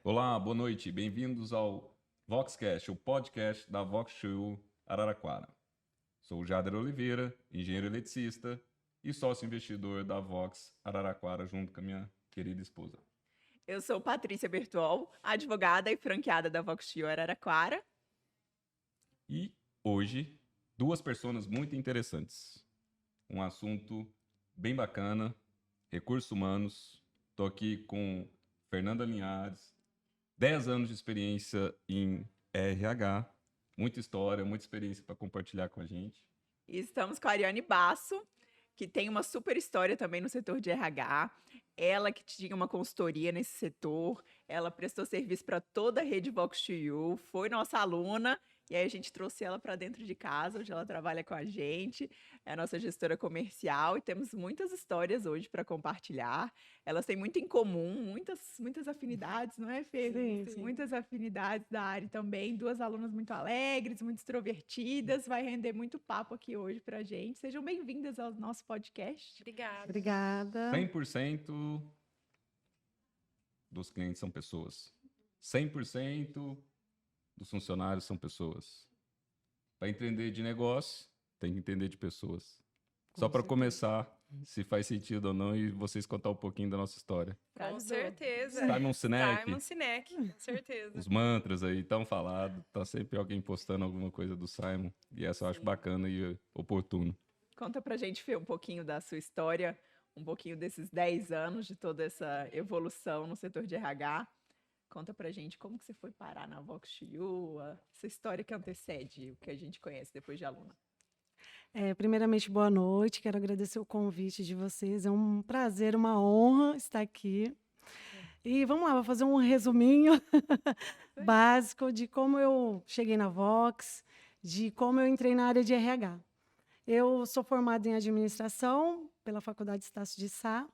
Olá, boa noite. Bem-vindos ao Voxcast, o podcast da Vox2U Araraquara. Sou o Jader Oliveira, engenheiro eletricista e sócio investidor da Vox Araraquara, junto com a minha querida esposa. Eu sou Patrícia Bertol, advogada e franqueada da Vox2U Araraquara. E hoje, duas pessoas muito interessantes. Um assunto bem bacana, recursos humanos. Estou aqui com Fernanda Linhares, 10 anos de experiência em RH, muita história, muita experiência para compartilhar com a gente. E estamos com a Ariane Basso, que tem uma super história também no setor de RH. Ela que tinha uma consultoria nesse setor, ela prestou serviço para toda a rede Vox2U, foi nossa aluna, e aí a gente trouxe ela para dentro de casa, onde ela trabalha com a gente, é a nossa gestora comercial, e temos muitas histórias hoje para compartilhar. Elas têm muito em comum, muitas afinidades, não é, Fê? Sim. Muitas afinidades da área também, duas alunas muito alegres, muito extrovertidas, vai render muito papo aqui hoje para a gente. Sejam bem-vindas ao nosso podcast. Obrigada. 100% dos clientes são pessoas. 100% dos funcionários são pessoas. Para entender de negócio, tem que entender de pessoas. Só para começar, se faz sentido ou não, e vocês contar um pouquinho da nossa história. Com certeza. Simon Sinek, Simon Sinek, com certeza. os mantras aí tão falados, tá sempre alguém postando alguma coisa do Simon, e essa eu acho bacana e oportuno. Conta pra gente, Fê, um pouquinho da sua história, um pouquinho desses 10 anos, de toda essa evolução no setor de RH. Conta pra gente como que você foi parar na Vox2U, essa história que antecede o que a gente conhece depois de aluna. Primeiramente, boa noite. Quero agradecer o convite de vocês. É um prazer, uma honra estar aqui. E vamos lá, vou fazer um resuminho básico de como eu cheguei na Vox, de como eu entrei na área de RH. Eu sou formada em administração pela Faculdade Estácio de Sá.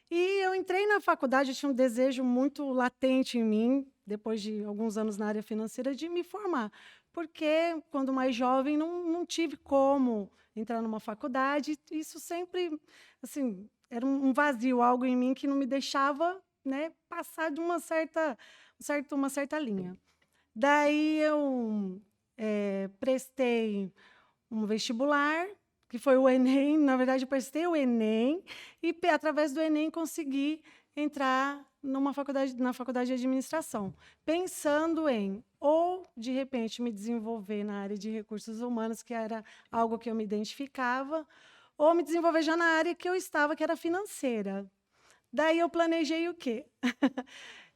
E eu entrei na faculdade, eu tinha um desejo muito latente em mim, depois de alguns anos na área financeira, de me formar. Porque, quando mais jovem, não tive como entrar numa faculdade. Isso sempre, assim, era um vazio, algo em mim que não me deixava, né, passar de uma certa linha. Daí eu prestei um vestibular, que foi o Enem. Na verdade, eu prestei o Enem e, através do Enem, consegui entrar na faculdade de administração, pensando em, ou, de repente, me desenvolver na área de recursos humanos, que era algo que eu me identificava, ou me desenvolver já na área que eu estava, que era financeira. Daí eu planejei o quê?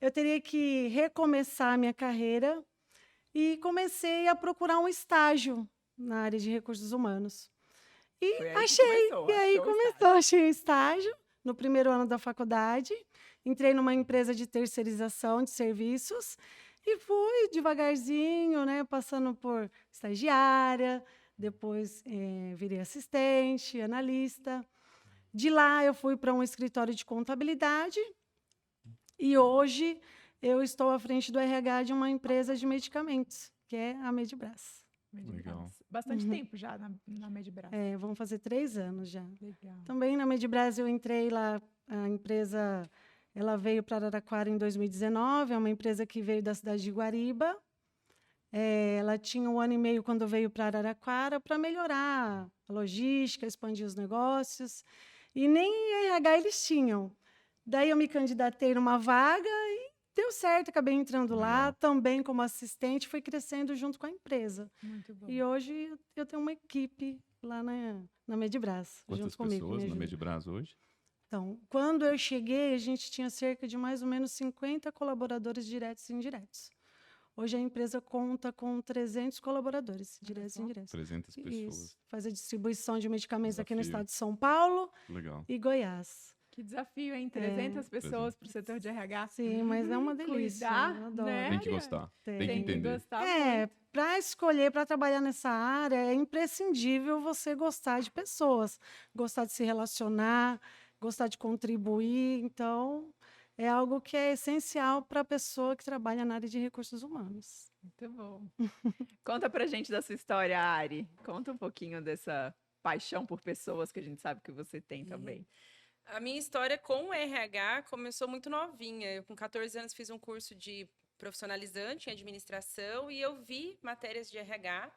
Eu teria que recomeçar a minha carreira e comecei a procurar um estágio na área de recursos humanos. E aí começou, achei um estágio no primeiro ano da faculdade, entrei numa empresa de terceirização de serviços e fui devagarzinho, né, passando por estagiária, depois virei assistente, analista. De lá eu fui para um escritório de contabilidade e hoje eu estou à frente do RH de uma empresa de medicamentos, que é a Medibras. Legal. Bastante tempo já na Medibras. Vão fazer 3 anos já. Legal. Também na Medibras eu entrei lá, a empresa ela veio para Araraquara em 2019, é uma empresa que veio da cidade de Guariba. Ela tinha 1 ano e meio quando veio para Araraquara para melhorar a logística, expandir os negócios. E nem RH eles tinham. Daí eu me candidatei numa vaga e deu certo, acabei entrando lá, também como assistente, fui crescendo junto com a empresa. Muito bom. E hoje eu tenho uma equipe lá na Medibras, Quantas junto comigo. pessoas me na ajuda. Medibras hoje? Então, quando eu cheguei, a gente tinha cerca de mais ou menos 50 colaboradores diretos e indiretos. Hoje a empresa conta com 300 colaboradores, diretos e indiretos. 300 pessoas. Isso. Faz a distribuição de medicamentos aqui no Desafio. estado de São Paulo Legal. e Goiás. Que desafio, hein? 300 pessoas para o setor de RH. Sim, mas é uma delícia. Cuidar, eu adoro. né? Tem que gostar. Tem que Tem que entender. gostar muito. Para escolher, para trabalhar nessa área, é imprescindível você gostar de pessoas, gostar de se relacionar, gostar de contribuir. Então, é algo que é essencial para a pessoa que trabalha na área de recursos humanos. Muito bom. Conta pra gente da sua história, Ari. Conta um pouquinho dessa paixão por pessoas que a gente sabe que você tem também. A minha história com o RH começou muito novinha. Eu, com 14 anos, fiz um curso de profissionalizante em administração e eu vi matérias de RH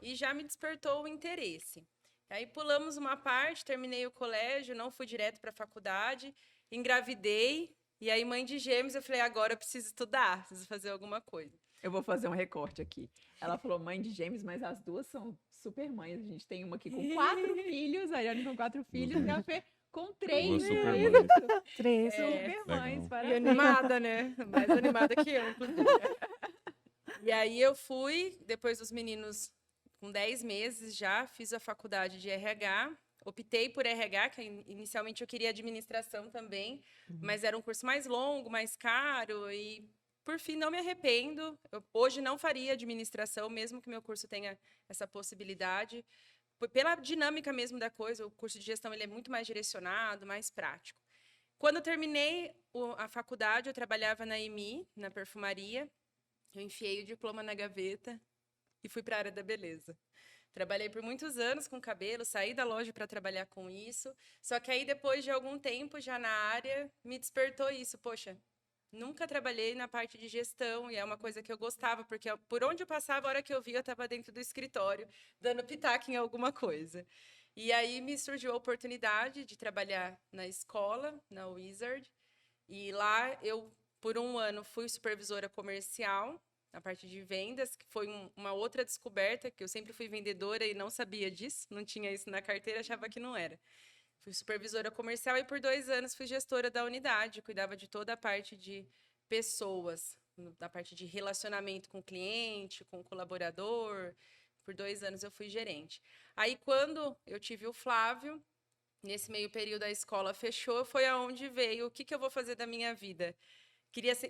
e já me despertou o interesse. Aí pulamos uma parte, terminei o colégio, não fui direto para a faculdade, engravidei e aí mãe de gêmeos, eu falei, agora eu preciso estudar, preciso fazer alguma coisa. Eu vou fazer um recorte aqui. Ela falou mãe de gêmeos, mas as duas são super mães. A gente tem uma aqui com 4 filhos, a Ariane com 4 filhos e a Fê com 3. Duas super Isso. mães. 3. Super mães, Legal. E parabéns. animada, né? Mais animada que eu, inclusive. E aí eu fui, depois dos meninos, com 10 meses já, fiz a faculdade de RH. Optei por RH, que inicialmente eu queria administração também, mas era um curso mais longo, mais caro e, por fim, não me arrependo. Eu, hoje não faria administração, mesmo que meu curso tenha essa possibilidade. Pela dinâmica mesmo da coisa, o curso de gestão ele é muito mais direcionado, mais prático. Quando eu terminei a faculdade, eu trabalhava na EMI, na perfumaria. Eu enfiei o diploma na gaveta e fui para a área da beleza. Trabalhei por muitos anos com cabelo, saí da loja para trabalhar com isso. Só que aí, depois de algum tempo já na área, me despertou isso. Poxa, nunca trabalhei na parte de gestão e é uma coisa que eu gostava, porque por onde eu passava, a hora que eu via, eu estava dentro do escritório, dando pitaco em alguma coisa. E aí me surgiu a oportunidade de trabalhar na escola, na Wizard. E lá eu, por um ano, fui supervisora comercial, na parte de vendas, que foi uma outra descoberta, que eu sempre fui vendedora e não sabia disso, não tinha isso na carteira, achava que não era. Fui supervisora comercial e por 2 anos fui gestora da unidade, cuidava de toda a parte de pessoas, da parte de relacionamento com o cliente, com o colaborador. Por 2 anos eu fui gerente. Aí, quando eu tive o Flávio, nesse meio período a escola fechou, foi aonde veio o que eu vou fazer da minha vida.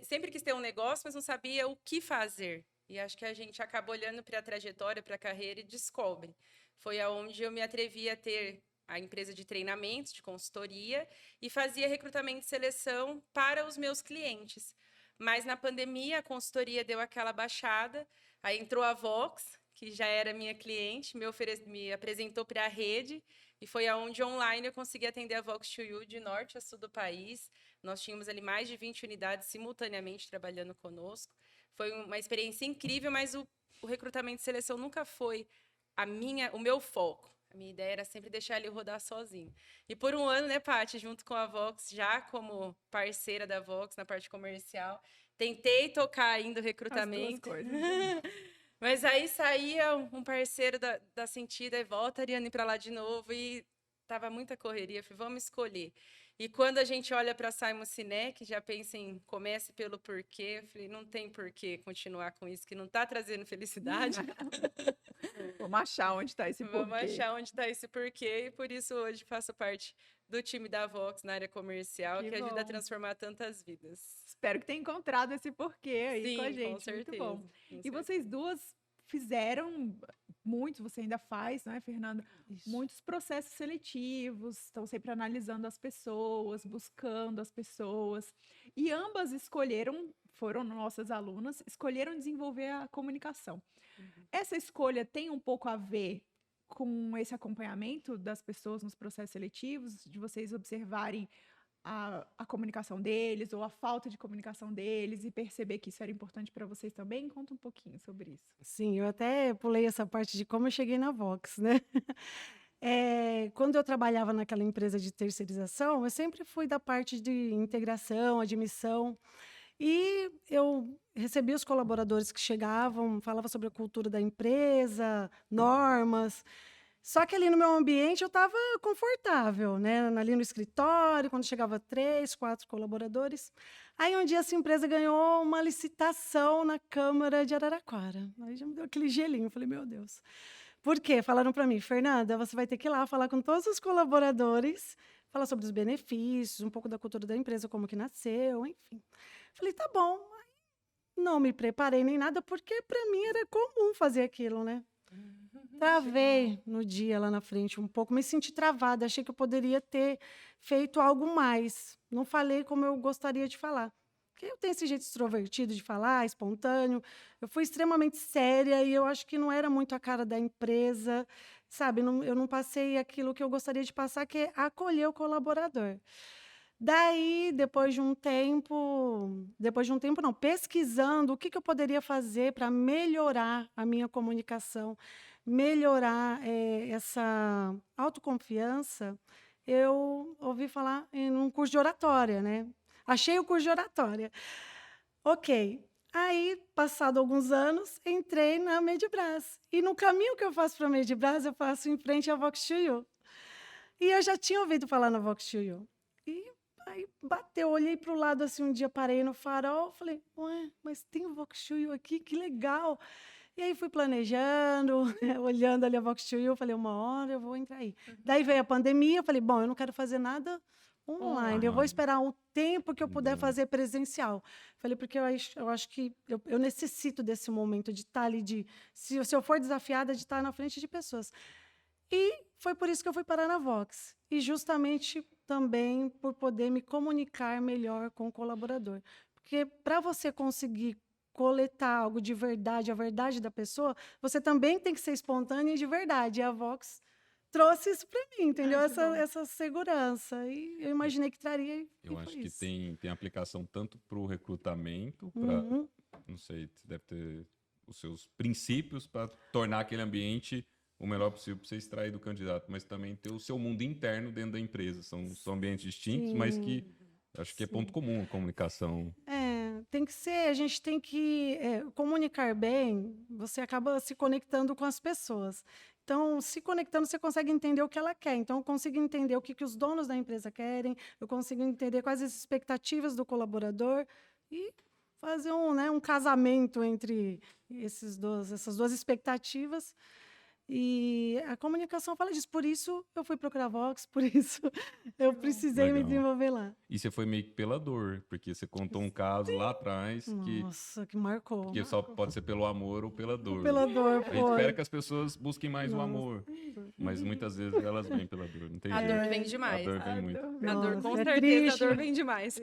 Sempre quis ter um negócio, mas não sabia o que fazer. E acho que a gente acaba olhando para a trajetória, para a carreira e descobre. Foi aonde eu me atrevi a ter a empresa de treinamentos, de consultoria, e fazia recrutamento e seleção para os meus clientes. Mas na pandemia, a consultoria deu aquela baixada, aí entrou a Vox, que já era minha cliente, me apresentou para a rede, e foi aonde online eu consegui atender a Vox to You de norte a sul do país. Nós tínhamos ali mais de 20 unidades simultaneamente trabalhando conosco. Foi uma experiência incrível, mas o recrutamento e seleção nunca foi o meu foco. A minha ideia era sempre deixar ele rodar sozinho. E por um ano, né, Paty, junto com a Vox, já como parceira da Vox na parte comercial, tentei tocar ainda o recrutamento. As duas coisas. Mas aí saía um parceiro da Sentida e volta, Ariane, para lá de novo, e tava muita correria. Falei, vamos escolher. E quando a gente olha para Simon Sinek, já pensa em comece pelo porquê. Eu falei, não tem porquê continuar com isso, que não está trazendo felicidade. Vamos achar onde está esse porquê. Vamos achar onde está esse porquê. E por isso hoje faço parte do time da Vox na área comercial, que ajuda a bom. transformar tantas vidas. Espero que tenha encontrado esse porquê aí Sim, com a gente. com certeza. Muito bom. com E certeza. vocês duas fizeram muitos, você ainda faz, não é, Fernanda? Isso. Muitos processos seletivos, estão sempre analisando as pessoas, buscando as pessoas. E ambas foram nossas alunas, escolheram desenvolver a comunicação. Essa escolha tem um pouco a ver com esse acompanhamento das pessoas nos processos seletivos, de vocês observarem a comunicação deles ou a falta de comunicação deles e perceber que isso era importante para vocês também? Conta um pouquinho sobre isso. Sim, eu até pulei essa parte de como eu cheguei na Vox, né? Quando eu trabalhava naquela empresa de terceirização, eu sempre fui da parte de integração, admissão, e eu recebia os colaboradores que chegavam, falava sobre a cultura da empresa, normas. Só que ali no meu ambiente eu estava confortável, né? Ali no escritório, quando chegava 3, 4 colaboradores. Aí um dia essa empresa ganhou uma licitação na Câmara de Araraquara. Aí já me deu aquele gelinho, eu falei, meu Deus. Por quê? Falaram para mim, Fernanda, você vai ter que ir lá falar com todos os colaboradores, falar sobre os benefícios, um pouco da cultura da empresa, como que nasceu, enfim. Falei, tá bom. Não me preparei nem nada, porque para mim era comum fazer aquilo, né? Travei no dia lá na frente um pouco, me senti travada, achei que eu poderia ter feito algo mais. Não falei como eu gostaria de falar. Porque eu tenho esse jeito extrovertido de falar, espontâneo. Eu fui extremamente séria e eu acho que não era muito a cara da empresa. sabe, eu não passei aquilo que eu gostaria de passar, que é acolher o colaborador. Daí, depois de um tempo não, pesquisando o que eu poderia fazer para melhorar a minha comunicação, melhorar essa autoconfiança, eu ouvi falar em um curso de oratória, né? Achei o curso de oratória. Ok. Aí, passado alguns anos, entrei na Medibras. E no caminho que eu faço para a Medibras, eu faço em frente à Vox2U. E eu já tinha ouvido falar na Vox2U. E aí bateu, olhei para o lado assim um dia, parei no farol, falei, ué, mas tem o Vox2U aqui, que legal. E aí fui planejando, olhando ali a Vox2U, falei, uma hora eu vou entrar aí. Daí veio a pandemia, eu falei, bom, eu não quero fazer nada online, eu vou esperar o tempo que eu puder fazer presencial. Falei, porque eu acho que eu necessito desse momento de estar ali, se eu for desafiada, de estar na frente de pessoas. E foi por isso que eu fui parar na Vox. E justamente também por poder me comunicar melhor com o colaborador. Porque para você conseguir coletar algo de verdade, a verdade da pessoa, você também tem que ser espontânea e de verdade. E a Vox trouxe isso para mim, entendeu? Essa segurança. E eu imaginei que traria. Eu acho que isso. tem aplicação tanto para o recrutamento, para, não sei, você deve ter os seus princípios para tornar aquele ambiente o melhor possível para você extrair do candidato, mas também ter o seu mundo interno dentro da empresa. São ambientes distintos, mas que acho que é ponto comum a comunicação. Tem que ser, a gente tem que comunicar bem, você acaba se conectando com as pessoas. Então, se conectando, você consegue entender o que ela quer. Então, eu consigo entender o que os donos da empresa querem, eu consigo entender quais as expectativas do colaborador e fazer um casamento entre essas duas expectativas. E a comunicação fala disso. Por isso, eu fui procurar a Vox, por isso eu precisei me desenvolver lá. E você foi meio que pela dor, porque você contou um caso lá atrás Nossa, que marcou. que só pode ser pelo amor ou pela dor. Pela dor, A gente espera que as pessoas busquem mais o amor, mas muitas vezes elas vêm pela dor. Não tem A jeito. dor vem demais. A dor vem muito. A dor, com Nossa, certeza, triste. a dor vem demais.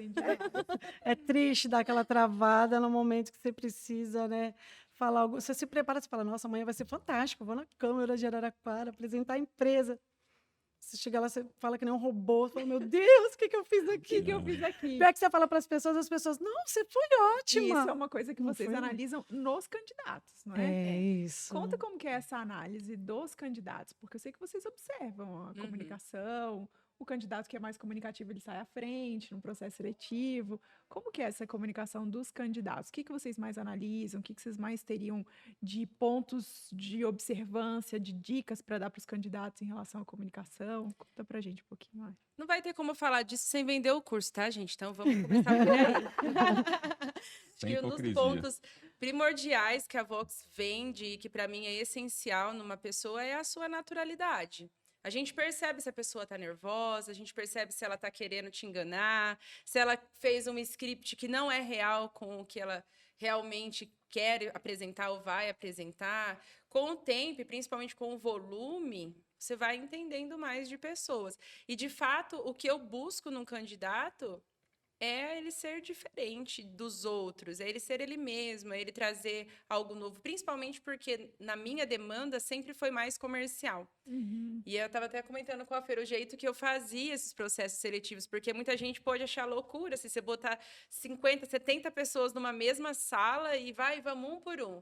É triste dar aquela travada no momento que você precisa, né? Falar algo. Você se prepara, você fala, nossa, amanhã vai ser fantástico, eu vou na Câmara de Araraquara apresentar a empresa. Você chega lá, você fala que nem um robô, você fala, meu Deus, o que eu fiz aqui? O que eu fiz aqui? Pior que você fala para as pessoas, não, você foi E ótima. isso é uma coisa que Não vocês foi? analisam nos candidatos, não É é? isso. Conta como que é essa análise dos candidatos, porque eu sei que vocês observam a comunicação, o candidato que é mais comunicativo, ele sai à frente no processo seletivo. Como que é essa comunicação dos candidatos? O que vocês mais analisam? O que vocês mais teriam de pontos de observância, de dicas para dar para os candidatos em relação à comunicação? Conta pra gente um pouquinho mais. Não vai ter como falar disso sem vender o curso, tá, gente? Então vamos começar por aí. Acho Sem que um dos hipocrisia. pontos primordiais que a Vox vende e que para mim é essencial numa pessoa é a sua naturalidade. A gente percebe se a pessoa está nervosa, a gente percebe se ela está querendo te enganar, se ela fez um script que não é real com o que ela realmente quer apresentar ou vai apresentar. Com o tempo, e principalmente com o volume, você vai entendendo mais de pessoas. E, de fato, o que eu busco num candidato é ele ser diferente dos outros, é ele ser ele mesmo, é ele trazer algo novo, principalmente porque na minha demanda sempre foi mais comercial. E eu estava até comentando com a Fer o jeito que eu fazia esses processos seletivos, porque muita gente pode achar loucura se você botar 50, 70 pessoas numa mesma sala e vamos um por um.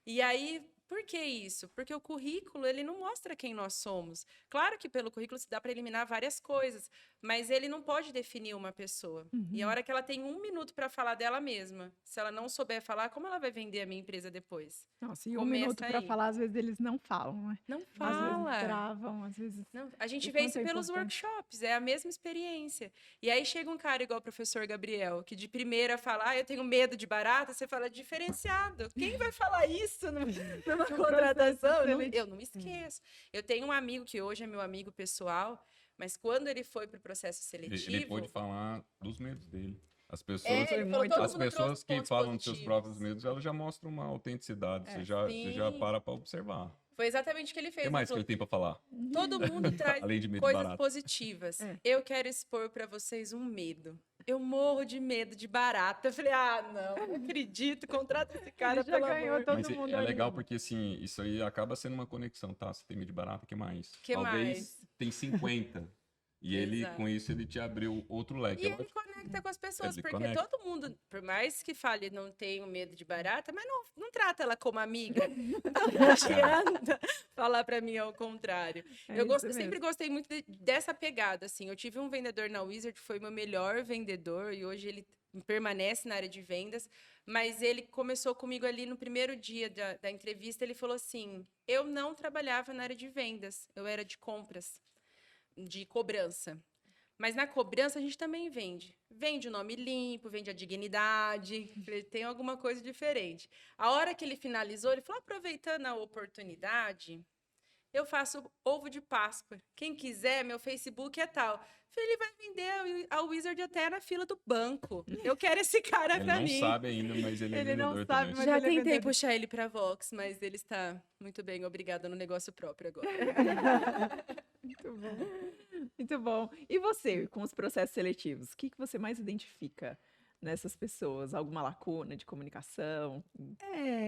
E aí, por que isso? Porque o currículo, ele não mostra quem nós somos. Claro que pelo currículo se dá para eliminar várias coisas, mas ele não pode definir uma pessoa. E a hora que ela tem 1 minuto para falar dela mesma, se ela não souber falar, como ela vai vender a minha empresa depois? Nossa, e 1 Começa minuto para aí. falar, às vezes eles não falam, né? Não Às vezes fala. travam, às vezes... Não, a gente O vê quanto isso é pelos importante. workshops, é a mesma experiência. E aí chega um cara igual o professor Gabriel, que de primeira fala, eu tenho medo de barata, você fala diferenciado. Quem vai falar isso numa contratação? Eu não me esqueço. Eu tenho um amigo que hoje é meu amigo pessoal, mas quando ele foi para o processo seletivo... Ele pôde falar dos medos dele. As pessoas, ele falou, todo as mundo pessoas trouxe que pontos falam dos seus positivos. próprios medos, elas já mostram uma autenticidade. Você já Sim. para observar. Foi exatamente o que ele O fez. que mais que Ele ele tem para falar? falou, todo mundo traz Além de medo coisas barato. positivas. É. Eu quero expor para vocês um medo. eu morro de medo de barata. Eu falei, não acredito, contrata esse cara, Ele já pelo ganhou amor. todo Mas mundo é ali. legal porque, assim, isso aí acaba sendo uma conexão, tá? Você tem medo de barata, o que mais? Que Talvez mais? tem 50. E ele, Exato. com isso, ele te abriu outro leque. E É ele lógico. conecta com as pessoas, Ele porque conecta. todo mundo, por mais que fale não tenho medo de barata, mas não trata ela como amiga. Então não adianta falar pra mim ao contrário. É Eu isso sempre mesmo. gostei muito dessa pegada, assim. Eu tive um vendedor na Wizard que foi meu melhor vendedor e hoje ele permanece na área de vendas, mas ele começou comigo ali no primeiro dia da entrevista, ele falou assim, eu não trabalhava na área de vendas, eu era de compras, de cobrança. Mas na cobrança a gente também vende. Vende o nome limpo, vende a dignidade, tem alguma coisa diferente. A hora que ele finalizou, ele falou: aproveitando a oportunidade, eu faço ovo de Páscoa. Quem quiser, meu Facebook é tal. Falei, ele vai vender a Wizard até na fila do banco. Eu quero esse cara Ele pra não mim. sabe ainda, mas ele é Ele não vendedor sabe, também. mas Já ele é tentei vendedor. puxar ele pra Vox, mas ele está muito bem, obrigada, no negócio próprio agora. Muito bom. Muito bom. E você, com os processos seletivos, o que você mais identifica nessas pessoas? Alguma lacuna de comunicação?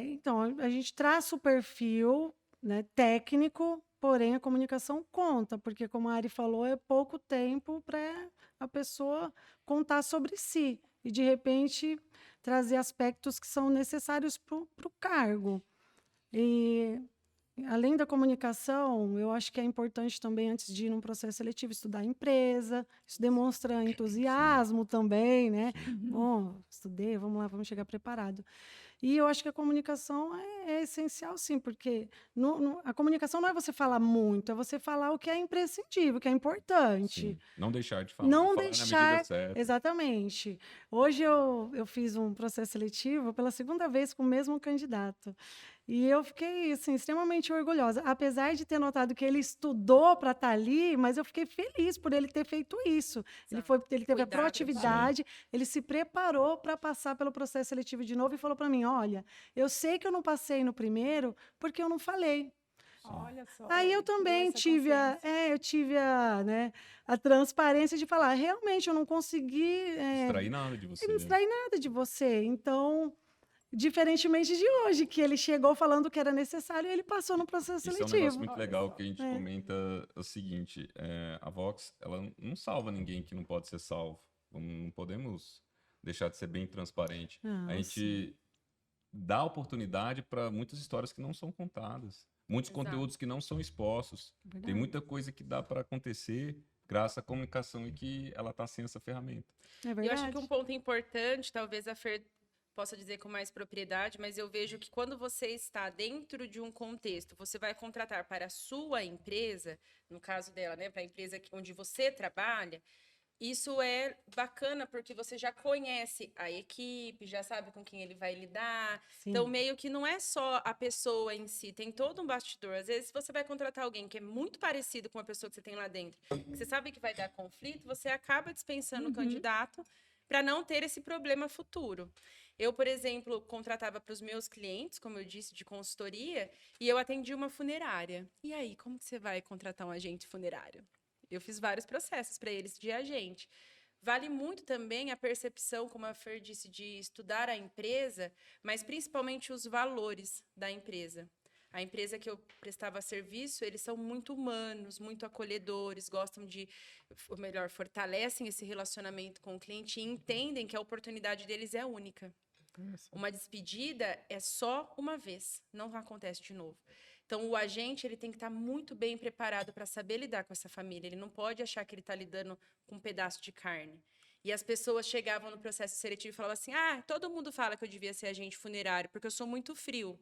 Então, a gente traça o perfil, né, técnico, porém a comunicação conta, porque como a Ari falou, é pouco tempo para a pessoa contar sobre si e de repente trazer aspectos que são necessários para o cargo. E além da comunicação, eu acho que é importante também, antes de ir num processo seletivo, estudar a empresa. Isso demonstra entusiasmo também, né? Bom, estudei, vamos lá, vamos chegar preparado. E eu acho que a comunicação é essencial, sim, porque a comunicação não é você falar muito, é você falar o que é imprescindível, o que é importante. Sim. Não deixar de falar. Não Falar na medida deixar. certa. Exatamente. Hoje eu fiz um processo seletivo pela segunda vez com o mesmo candidato. E eu fiquei assim, extremamente orgulhosa. Apesar de ter notado que ele estudou para estar ali, mas eu fiquei feliz por ele ter feito isso. Ele teve a Cuidado, proatividade, ele se preparou para passar pelo processo seletivo de novo e falou para mim: olha, eu sei que eu não passei no primeiro porque eu não falei. Olha só. Aí eu também tive né, a transparência de falar, realmente eu não consegui Extrair nada de você. não extrair nada de você. Então, diferentemente de hoje, que ele chegou falando que era necessário e ele passou no processo Isso é um negócio seletivo. muito Olha legal só. que a gente comenta o seguinte: a Vox, ela não salva ninguém que não pode ser salvo. Não podemos deixar de ser bem transparente. Ah, A gente dá oportunidade para muitas histórias que não são contadas, muitos Exato. conteúdos que não são expostos. verdade. Tem muita coisa que dá para acontecer graças à comunicação e que ela está sem essa ferramenta. É Eu verdade. acho que um ponto importante, talvez a Fer possa dizer com mais propriedade, mas eu vejo que quando você está dentro de um contexto, você vai contratar para a sua empresa, no caso dela, né, para a empresa onde você trabalha, isso é bacana porque você já conhece a equipe, já sabe com quem ele vai lidar. Sim. Então, meio que não é só a pessoa em si, tem todo um bastidor. Às vezes, você vai contratar alguém que é muito parecido com a pessoa que você tem lá dentro, que você sabe que vai dar conflito, você acaba dispensando o candidato para não ter esse problema futuro. Eu, por exemplo, contratava para os meus clientes, como eu disse, de consultoria, e eu atendi uma funerária. E aí, como que você vai contratar um agente funerário? Eu fiz vários processos para eles de agente. Vale muito também a percepção, como a Fer disse, de estudar a empresa, mas principalmente os valores da empresa. A empresa que eu prestava serviço, eles são muito humanos, muito acolhedores, gostam de, ou melhor, fortalecem esse relacionamento com o cliente e entendem que a oportunidade deles é única. Uma despedida é só uma vez, não acontece de novo. Então, o agente ele tem que estar muito bem preparado para saber lidar com essa família. Ele não pode achar que ele está lidando com um pedaço de carne. E as pessoas chegavam no processo seletivo e falavam assim, todo mundo fala que eu devia ser agente funerário, porque eu sou muito frio.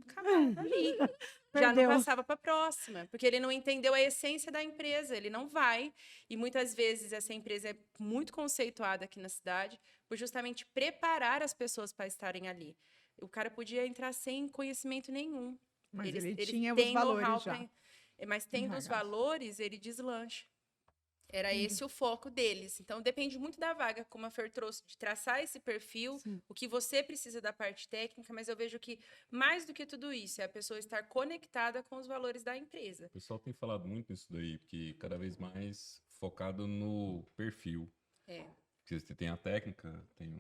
Acabava ali. Já não Perdeu. passava para a próxima, porque ele não entendeu a essência da empresa, ele não vai. E muitas vezes essa empresa é muito conceituada aqui na cidade por justamente preparar as pessoas para estarem ali. O cara podia entrar sem conhecimento nenhum. Mas Eles ele tinha os têm valores know-how já. mas tendo os Enraizados. valores, ele deslancha. Era esse o foco deles. Então, depende muito da vaga, como a Fer trouxe, de traçar esse perfil, Sim. o que você precisa da parte técnica, mas eu vejo que, mais do que tudo isso, é a pessoa estar conectada com os valores da empresa. O pessoal tem falado muito nisso daí, porque cada vez mais focado no perfil. Porque você tem a técnica, tem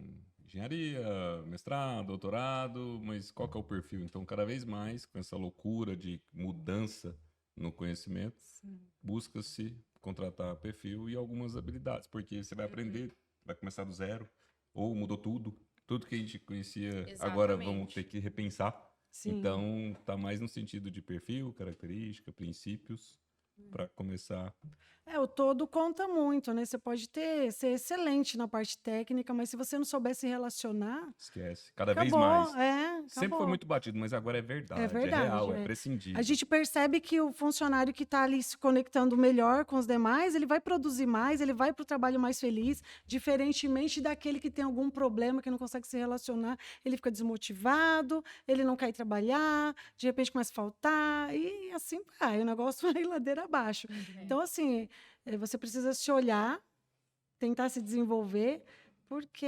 engenharia, mestrado, doutorado, mas qual que é o perfil? Então, cada vez mais, com essa loucura de mudança no conhecimento, busca-se contratar perfil e algumas habilidades, porque você vai aprender, vai começar do zero, ou mudou tudo. Tudo que a gente conhecia, agora vamos Exatamente. ter que repensar. Sim. Então, tá mais no sentido de perfil, característica, princípios, para começar. O todo conta muito, né? Você pode ser excelente na parte técnica, mas se você não souber se relacionar, Esquece. Cada vez acabou. mais. Sempre foi Acabou. muito batido, mas agora é verdade, é verdade, real, é. é prescindível. A gente percebe que o funcionário que está ali se conectando melhor com os demais, ele vai produzir mais, ele vai para o trabalho mais feliz, diferentemente daquele que tem algum problema, que não consegue se relacionar, ele fica desmotivado, ele não quer ir trabalhar, de repente começa a faltar, e assim vai, o negócio vai ladeira abaixo. Então, assim, você precisa se olhar, tentar se desenvolver, porque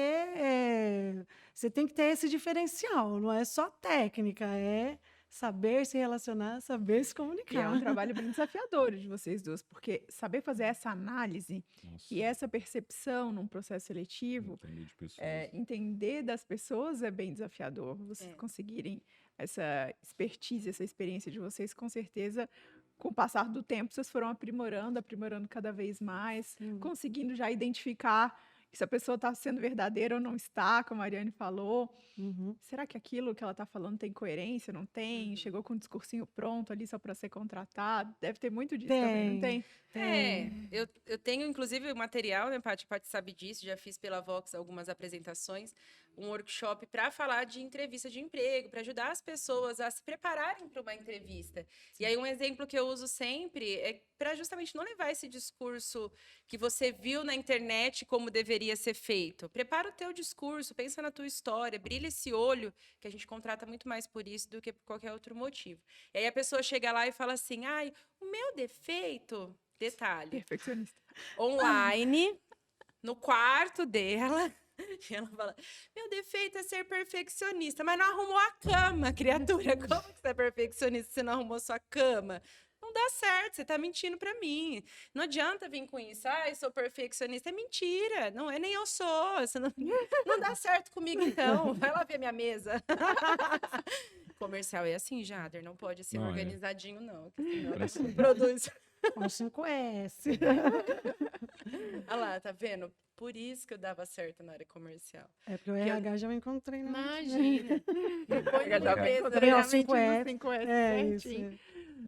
você tem que ter esse diferencial, não é só técnica, é saber se relacionar, saber se E é comunicar. um trabalho bem desafiador de vocês duas, porque saber fazer essa análise Nossa, e essa percepção num processo seletivo, entender de pessoas. entender das pessoas é bem desafiador. Vocês É. conseguirem essa expertise, essa experiência de vocês, com certeza, com o passar do tempo, vocês foram aprimorando cada vez mais, conseguindo já identificar se a pessoa está sendo verdadeira ou não está, como a Ariane falou. Uhum. Será que aquilo que ela está falando tem coerência? Não tem? Chegou com um discursinho pronto ali só para ser contratado? Deve ter muito disso também, não tem? Eu tenho, inclusive, o material, né, Paty? Paty sabe disso, já fiz pela Vox algumas apresentações, um workshop para falar de entrevista de emprego, para ajudar as pessoas a se prepararem para uma entrevista. E aí, um exemplo que eu uso sempre é para justamente não levar esse discurso que você viu na internet como deveria ser feito. Prepara o teu discurso, pensa na tua história, brilha esse olho, que a gente contrata muito mais por isso do que por qualquer outro motivo. E aí a pessoa chega lá e fala assim, ai, o meu defeito... Detalhe, Perfeccionista. online, no quarto dela, e ela fala, meu defeito é ser perfeccionista, mas não arrumou a cama, criatura. Como que você é perfeccionista se você não arrumou sua cama? Não dá certo, você tá mentindo pra mim. Não adianta vir com isso, eu sou perfeccionista. É mentira, não é nem eu sou. Você não dá certo comigo, então. Vai lá ver minha mesa. Comercial é assim, Jader, não pode ser Não, organizadinho, não. Que senão Parece- não produz. Com 5S. Olha lá, tá vendo? Por isso que eu dava certo na área comercial. Porque o RH já me encontrei, né? Imagina. Depois RH da já encontrei empresa, o 5S. 5S É isso. certinho.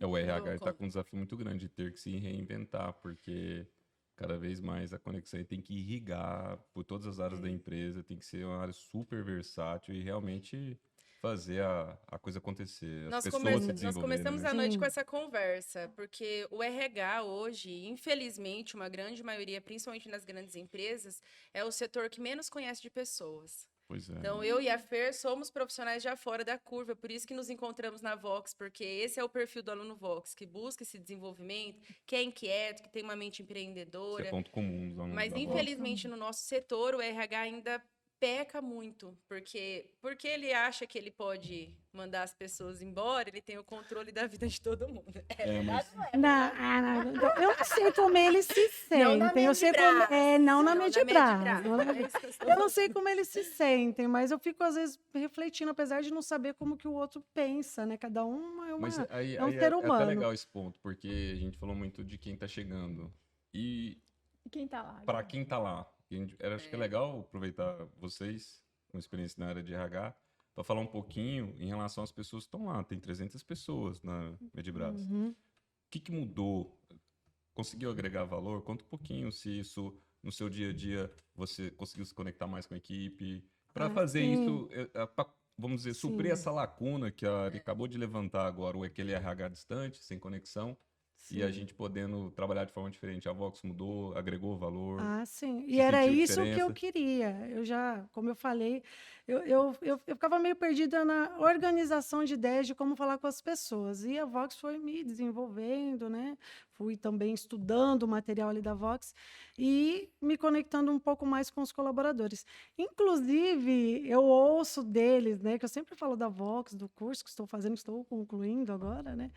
O RH está Louco. com um desafio muito grande de ter que se reinventar, porque cada vez mais a conexão aí tem que irrigar por todas as áreas da empresa, tem que ser uma área super versátil e realmente fazer a coisa acontecer, as Nós, pessoas come- se nós desenvolverem, começamos né? a noite Sim. com essa conversa, porque o RH hoje, infelizmente, uma grande maioria, principalmente nas grandes empresas, é o setor que menos conhece de pessoas. Pois é. Então, eu e a Fer somos profissionais já fora da curva, por isso que nos encontramos na Vox, porque esse é o perfil do aluno Vox, que busca esse desenvolvimento, que é inquieto, que tem uma mente Isso empreendedora. é ponto comum dos alunos Mas, da Vox. infelizmente, no nosso setor, o RH ainda peca muito, porque ele acha que ele pode mandar as pessoas embora, ele tem o controle da vida de todo mundo. Mas Não, eu não sei como eles se Não na sentem. Eu sei Medibrás. como, não na Não na Medibrás. Medibrás. Não na- É isso que eu estou Eu não sei como eles se sentem, mas eu fico, às vezes, refletindo, apesar de não saber como que o outro pensa, né? Cada um é um ser é até humano. legal esse ponto, porque a gente falou muito de quem tá chegando. E E quem tá lá? para quem tá lá, acho que é legal aproveitar vocês, com experiência na área de RH, para falar um pouquinho em relação às pessoas que estão lá. Tem 300 pessoas na Medibrás. Uhum. O que mudou? Conseguiu agregar valor? Conta um pouquinho se isso, no seu dia a dia, você conseguiu se conectar mais com a equipe. Para fazer sim. isso, vamos dizer, suprir Sim. essa lacuna que a Ari acabou de levantar agora, aquele RH distante, sem conexão, e a Sim. gente podendo trabalhar de forma diferente. A Vox mudou, agregou valor. Ah, sim. Você E era sentiu isso que eu diferença? queria. Eu já, como eu falei, eu ficava meio perdida na organização de ideias de como falar com as pessoas. E a Vox foi me desenvolvendo, né? Fui também estudando o material ali da Vox e me conectando um pouco mais com os colaboradores. Inclusive, eu ouço deles, né? Que eu sempre falo da Vox, do curso que estou fazendo, que estou concluindo agora, né?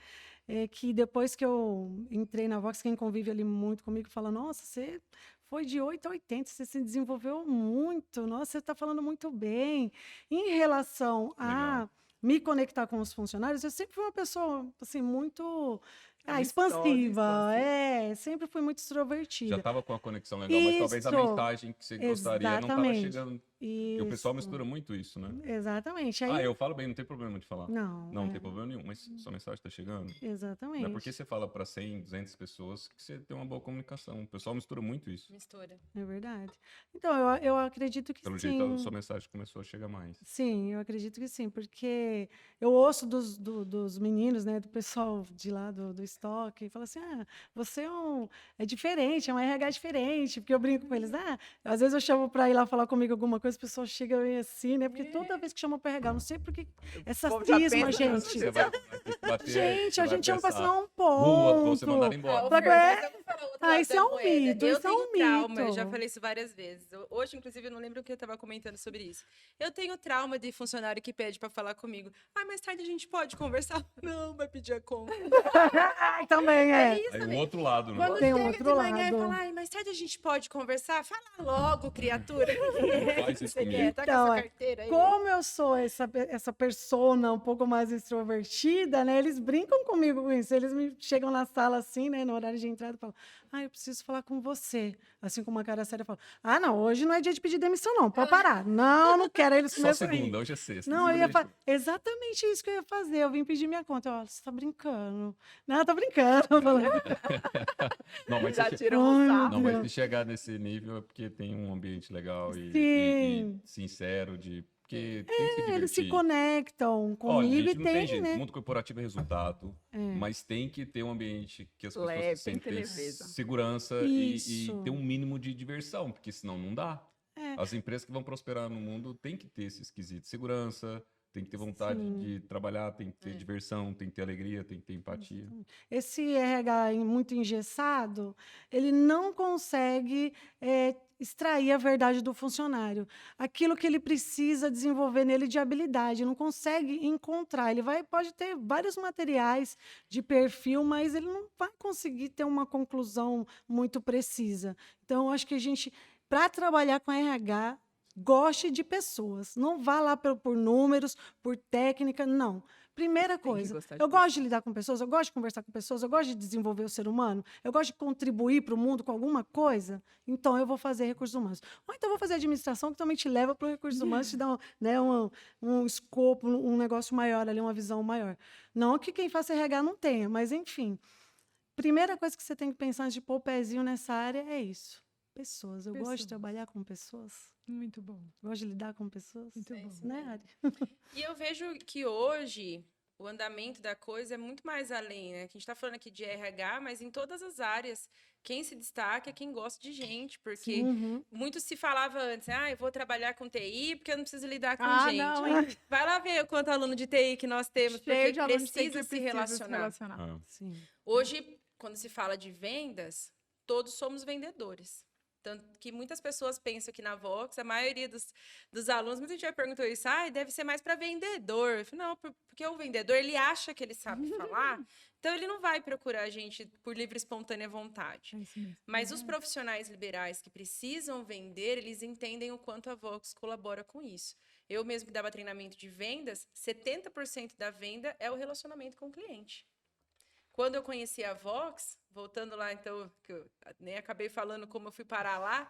que depois que eu entrei na Vox, quem convive ali muito comigo fala, nossa, você foi de 8 a 80, você se desenvolveu muito, nossa, você está falando muito bem. Em relação a Legal. me conectar com os funcionários, eu sempre fui uma pessoa, assim, muito Amistosa, expansiva, expansiva. sempre fui muito Já extrovertida. estava com a conexão legal, mas talvez a Isso, mensagem que você gostaria não estava exatamente, chegando. Porque o pessoal isso, mistura muito isso, né? exatamente. Ah, Aí, eu falo bem, não tem problema de falar. não, Não tem problema nenhum, mas sua mensagem está chegando. Não é porque exatamente, você fala para 100, 200 pessoas que você tem uma boa comunicação. O pessoal mistura muito isso. Mistura. é verdade. Então, eu acredito que Pelo jeito, a sim. sua mensagem começou a chegar mais. Sim, eu acredito que sim, porque eu ouço dos meninos, né, do pessoal de lá do estoque, fala assim, você é diferente, é um RH diferente, porque eu brinco com eles, às vezes eu chamo para ir lá falar comigo alguma coisa, o pessoal chega meio assim, né, porque toda vez que chama para RH, não sei por que essa povo já cisma, pensa gente. Você vai bater, Gente, você a vai gente chama para pensar, assinar um rua, vou ser ponto. mandado Ah, embora. ô, Pra- Fer, mas eu vou falar outro lado isso da é um moeda. mito, Eu isso é um tenho trauma, eu já mito. falei isso várias vezes. Hoje, inclusive, eu não lembro o que eu estava comentando sobre isso. Eu tenho trauma de funcionário que pede para falar comigo. Mais tarde a gente pode conversar? Não, vai pedir a conta. Também É é. isso, Aí o velho. outro lado, né? Quando Tem um chega outro de manhã e lado. fala, mais tarde a gente pode conversar? Fala logo, criatura. Faz isso Você comigo. quer? Tá com Então, essa carteira aí? como eu sou essa persona um pouco mais extrovertida, né? Eles brincam comigo com isso. Eles me chegam na sala assim, né? No horário de entrada, e falam: eu preciso falar com você. Assim, com uma cara séria, eu falo: não, hoje não é dia de pedir demissão, não. Pode parar. Não, não quero. Aí eles Só começam a rir. segunda, hoje é sexta. Não, eu Segunda ia é falar show. exatamente isso que eu ia fazer. Eu vim pedir minha conta. Você tá brincando. Não, tô brincando. Eu falei, Não, mas Já se, tiram Ai, o meu sarro. não, mas Deus. se chegar nesse nível é porque tem um ambiente legal e Sim. sincero porque tem que se Eles se divertir. conectam Olha, comigo e gente, não tem tem, jeito. né? Mundo corporativo é resultado, mas tem que ter um ambiente que as pessoas Leve, se tem que ter sentem leveza. segurança e Isso. ter um mínimo de diversão, porque senão não dá. É. As empresas que vão prosperar no mundo têm que ter esse esquisito. Segurança, tem que ter vontade Sim. de trabalhar, tem que ter diversão, tem que ter alegria, tem que ter empatia. Esse RH muito engessado, ele não consegue extrair a verdade do funcionário. Aquilo que ele precisa desenvolver nele de habilidade, não consegue encontrar. Ele pode ter vários materiais de perfil, mas ele não vai conseguir ter uma conclusão muito precisa. Então, eu acho que a gente, para trabalhar com RH, goste de pessoas. Não vá lá por números, por técnica, não. Primeira que coisa, gostar de eu gosto de lidar com pessoas, eu gosto de conversar com pessoas, eu gosto de desenvolver o ser humano, eu gosto de contribuir para o mundo com alguma coisa, então eu vou fazer recursos humanos. Ou então eu vou fazer administração, que também te leva para o recursos humanos, te dá um escopo, um negócio maior ali, uma visão maior. Não que quem faça RH não tenha, mas enfim. Primeira coisa que você tem que pensar antes de pôr o pezinho nessa área é isso. Pessoas. Eu gosto de Pessoas. trabalhar com pessoas. Muito bom, Gosto de lidar com pessoas. muito É bom. isso Né, mesmo. Ari? E eu vejo que hoje o andamento da coisa é muito mais além, né? Que a gente está falando aqui de RH, mas em todas as áreas, quem se destaca é quem gosta de gente, porque Uhum. muito se falava antes, eu vou trabalhar com TI porque eu não preciso lidar com Ah, gente. não, hein? Vai lá ver quanto aluno de TI que nós temos, Cheio porque de alunos que precisa se relacionar. Ah, Sim. Hoje, quando se fala de vendas, todos somos vendedores. Tanto que muitas pessoas pensam que na Vox, a maioria dos alunos, muita gente já perguntou isso, deve ser mais para vendedor. Eu falei, não, porque o vendedor, ele acha que ele sabe falar, então ele não vai procurar a gente por livre e espontânea vontade. É isso mesmo. Mas os profissionais liberais que precisam vender, eles entendem o quanto a Vox colabora com isso. Eu mesmo que dava treinamento de vendas, 70% da venda é o relacionamento com o cliente. Quando eu conheci a Vox, voltando lá, então, que eu nem acabei falando como eu fui parar lá,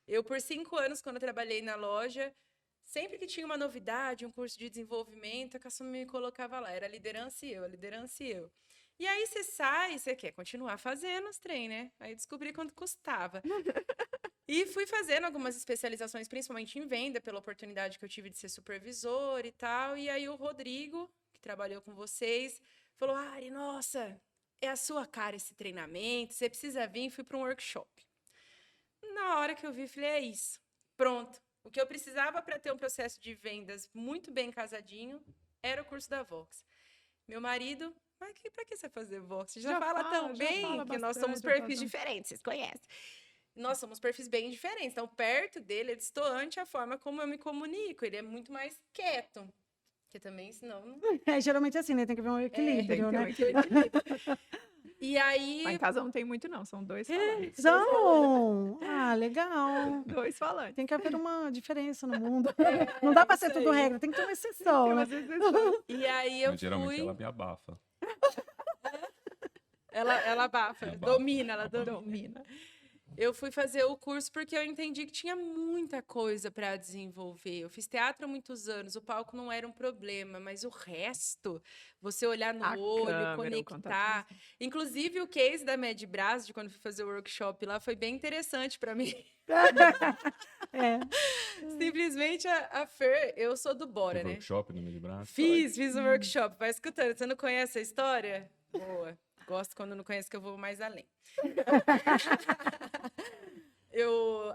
eu, por 5 anos, quando eu trabalhei na loja, sempre que tinha uma novidade, um curso de desenvolvimento, a Cassumi me colocava lá, era a liderança e eu, a liderança e eu. E aí você sai, você quer continuar fazendo os treinos, né? Aí descobri quanto custava. E fui fazendo algumas especializações, principalmente em venda, pela oportunidade que eu tive de ser supervisor e tal. E aí o Rodrigo, que trabalhou com vocês, falou, Ari, nossa, é a sua cara esse treinamento, você precisa vir. Fui para um workshop. Na hora que eu vi, falei, é isso, pronto. O que eu precisava para ter um processo de vendas muito bem casadinho era o curso da Vox. Meu marido, mas para que você vai fazer Vox? Você já fala tão bem, porque nós somos perfis diferentes, vocês conhecem. Nós somos perfis bem diferentes. Então, perto dele é distoante a forma como eu me comunico. Ele é muito mais quieto. Porque também, senão... Geralmente é assim, né? Tem que haver um Tem equilíbrio, que ter um né? equilíbrio. E aí, Lá em casa não tem muito, não. São dois falantes. Não! Ah, legal. Dois falantes. Tem que haver uma diferença no mundo. É, Não dá pra ser isso tudo aí. regra, tem que ter uma exceção, Tem né? umas exceções. e aí eu Mas geralmente fui... ela me abafa. Ela abafa, Abafa. domina, ela Abafa. domina. Eu fui fazer o curso porque eu entendi que tinha muita coisa para desenvolver. Eu fiz teatro há muitos anos, o palco não era um problema, mas o resto, você olhar no A olho, câmera, o conectar. contato Inclusive, o case da Medbras, de quando eu fui fazer o workshop lá, foi bem interessante para mim. É. Simplesmente a Fer, eu sou do Bora, Teve né? workshop no meio de braço. Fiz um workshop. Vai escutando. Você não conhece a história? Boa. Gosto quando não conhece, que eu vou mais além.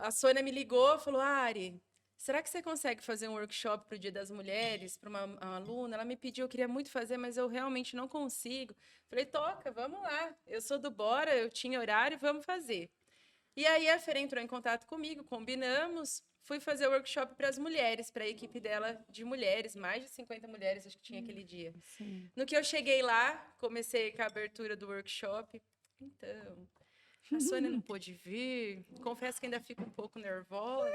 A Sônia me ligou e falou, Ari, será que você consegue fazer um workshop para o Dia das Mulheres, para uma aluna? Ela me pediu, eu queria muito fazer, mas eu realmente não consigo. Falei, toca, vamos lá. Eu sou do Bora, eu tinha horário, vamos fazer. E aí a Fer entrou em contato comigo, combinamos, fui fazer o workshop para as mulheres, para a equipe dela de mulheres, mais de 50 mulheres, acho que tinha aquele dia. Sim. No que eu cheguei lá, comecei com a abertura do workshop. Então, a Sônia não pôde vir, confesso que ainda fico um pouco nervosa,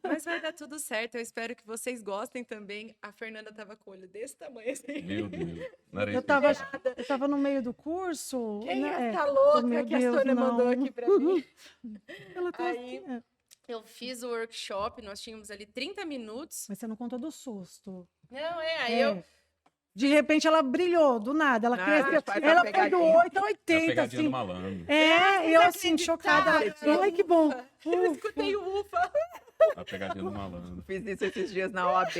mas vai dar tudo certo, eu espero que vocês gostem também. A Fernanda tava com o olho desse tamanho assim. Meu Deus. Não era Eu isso tava no meio do curso. Quem né? é essa Oh, louca meu que a Deus, Sônia mandou não. aqui pra mim? Ela tá Aí- assim, é. Eu fiz o workshop, nós tínhamos ali 30 minutos. Mas você não contou do susto. Não, aí É. eu... De repente ela brilhou, do nada. Ela Ah, cresceu. faz uma Ela foi do pegadinha. 8 a É a 80, pegadinha do assim. malandro. É, eu assim, chocada. acreditaram? Ai, que bom. Eu escutei o ufa. A pegadinha do malandro. Fiz isso esses dias na OAB.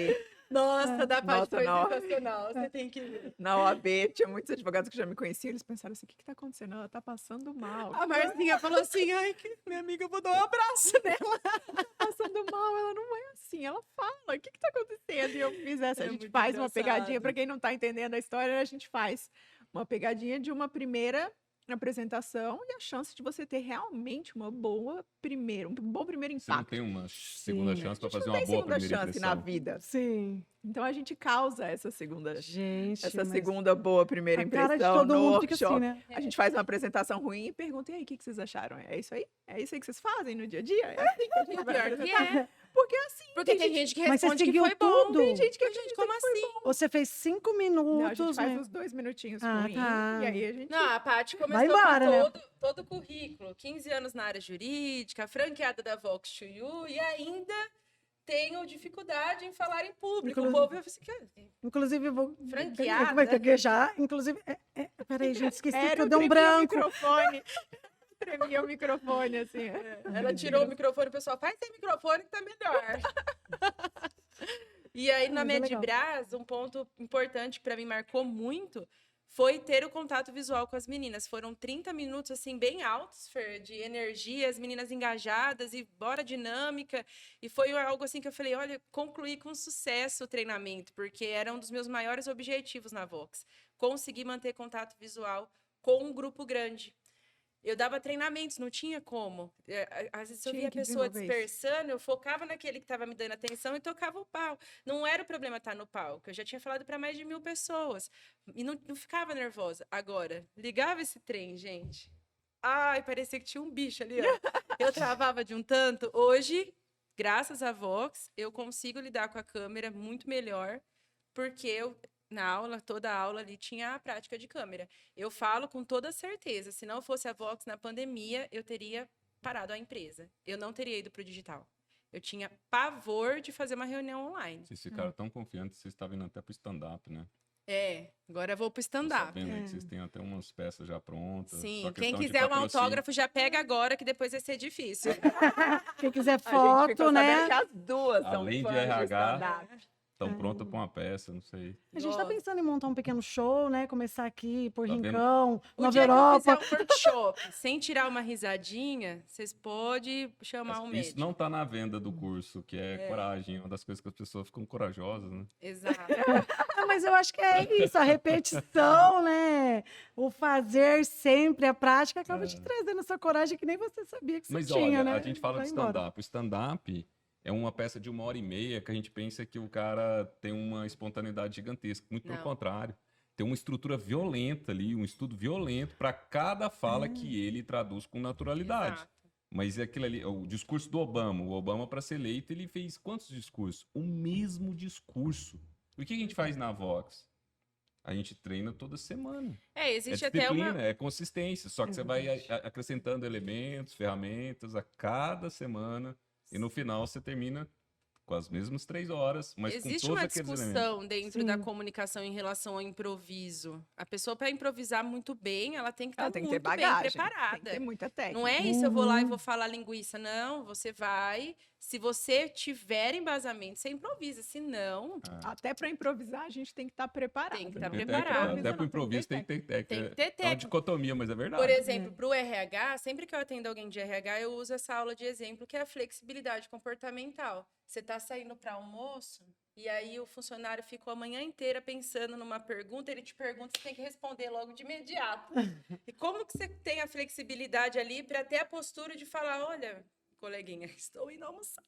Nossa, da parte Nossa, foi não. sensacional. Você tem que ver. Na OAB, tinha muitos advogados que já me conheciam. Eles pensaram assim, o que tá acontecendo? Ela tá passando mal. A Marcinha falou assim, ai, minha amiga, eu vou dar um abraço nela. Passando mal, ela não é assim. Ela fala, o que tá acontecendo? E eu fiz essa. É A gente muito faz uma engraçado. pegadinha. Pra quem não tá entendendo a história, a gente faz uma pegadinha de uma primeira apresentação e a chance de você ter realmente um bom primeiro Você não impacto. tem uma segunda Sim. chance A para gente fazer não uma tem boa segunda primeira chance na impressão. vida. Sim. Então a gente causa essa segunda Gente, essa mas segunda boa primeira a cara de impressão todo no mundo fica workshop. assim, né? A gente faz uma apresentação ruim e pergunta, e aí, o que vocês acharam? É isso aí? É isso aí que vocês fazem no dia a dia? É assim que a gente vai Pior que apresentar? é. Porque é assim. Porque tem gente que Mas você responde que seguiu foi bom. tudo? Tem gente que acredita, como assim? Você fez 5 minutos, Não, a gente faz né? uns 2 minutinhos Ah, ruim, tá. e aí a gente... Não, a Paty Vai começou embora, né? com todo o currículo. 15 anos na área jurídica, franqueada da Vox to You, e ainda tenho dificuldade em falar em público. Inclusive- O povo, eu falei assim, "Que- Inclusive, eu vou. Franqueada. Como é que é gaguejar? Inclusive. Peraí, gente, esqueci que Era, eu dei um tremia o branco. microfone. Tremia o microfone, assim. ela tirou o microfone, o pessoal, faz sem microfone que tá melhor. E aí, na Mas é legal. Medbras, um ponto importante que para mim marcou muito foi ter o contato visual com as meninas. Foram 30 minutos, assim, bem altos, Fer, de energia, as meninas engajadas e bora dinâmica. E foi algo assim que eu falei, olha, concluí com sucesso o treinamento, porque era um dos meus maiores objetivos na Vox. Conseguir manter contato visual com um grupo grande. Eu dava treinamentos, não tinha como. Às vezes eu Tinha via a que pessoa desenvolver isso. dispersando, eu focava naquele que estava me dando atenção e tocava o pau. Não era o problema estar no palco. Eu já tinha falado para mais de 1000 pessoas. E não ficava nervosa. Agora, ligava esse trem, gente. Ai, parecia que tinha um bicho ali, ó. Eu travava de um tanto. Hoje, graças à Vox, eu consigo lidar com a câmera muito melhor, porque eu, na aula, toda a aula ali tinha a prática de câmera. Eu falo com toda certeza, se não fosse a Vox na pandemia, eu teria parado a empresa. Eu não teria ido para o digital. Eu tinha pavor de fazer uma reunião online. Vocês ficaram tão confiantes que vocês estavam indo até pro stand-up, né? É, agora eu vou pro Tô stand-up. sabendo aí É. que vocês têm até umas peças já prontas. Sim, só quem questão de quiser um patrocínio. autógrafo já pega agora, que depois vai ser difícil. Quem quiser A gente foto, ficou né? sabendo que as duas são Além de fãs de RH, stand-up. Estão prontas pra uma peça, não sei. A gente tá Nossa. pensando em montar um pequeno show, né? Começar aqui por Tá vendo? Rincão, O Nova dia que eu Europa. fizer um workshop sem tirar uma risadinha, vocês podem chamar um Isso médico. não tá na venda do curso, que é coragem. Uma das coisas que as pessoas ficam corajosas, né? Exato. Ah, mas eu acho que é isso, a repetição, né? O fazer sempre, a prática acaba te trazendo essa coragem que nem você sabia que você Mas tinha, olha, né? a gente fala Vai de embora. stand-up. O stand-up, é uma peça de 1h30 que a gente pensa que o cara tem uma espontaneidade gigantesca. Muito pelo Não. contrário. Tem uma estrutura violenta ali, um estudo violento para cada fala que ele traduz com naturalidade. Exato. Mas é aquilo ali, o discurso do Obama. O Obama, para ser eleito, ele fez quantos discursos? O mesmo discurso. O que a gente faz na Vox? A gente treina toda semana. É, É existe até disciplina, uma. é consistência. Só que você vai Exatamente. acrescentando elementos, ferramentas a cada semana. E no final você termina com as mesmas 3 horas, mas com Existe todos uma aqueles elementos. discussão dentro da Sim. comunicação em relação ao improviso. A pessoa, para improvisar muito bem, ela tem que Ela estar tem que ter muito bem bagagem, tem que preparada. ter muita técnica. Não é isso, eu vou lá e Uhum. vou falar linguiça. Não, você vai. Se você tiver embasamento, você improvisa. Se não, Até para improvisar, a gente tem que estar preparado. Tem que estar né? Tem preparado. técnica, até Não, pro improviso tem que ter técnica. tem que ter É uma técnica. dicotomia, mas é verdade. Por exemplo, para o RH, sempre que eu atendo alguém de RH, eu uso essa aula de exemplo, que é a flexibilidade comportamental. Você está saindo para almoço, e aí o funcionário ficou a manhã inteira pensando numa pergunta, ele te pergunta, você tem que responder logo de imediato. E como que você tem a flexibilidade ali para ter a postura de falar, olha, coleguinha, estou indo almoçar.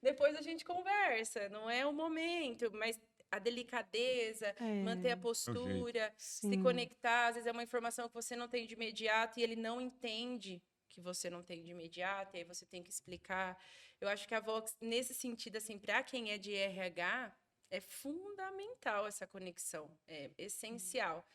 Depois a gente conversa, não é o momento, mas a delicadeza, manter a postura, se Sim. conectar, às vezes é uma informação que você não tem de imediato e ele não entende que você não tem de imediato, e aí você tem que explicar. Eu acho que a Vox, nesse sentido, assim, para quem é de RH, é fundamental essa conexão, é essencial.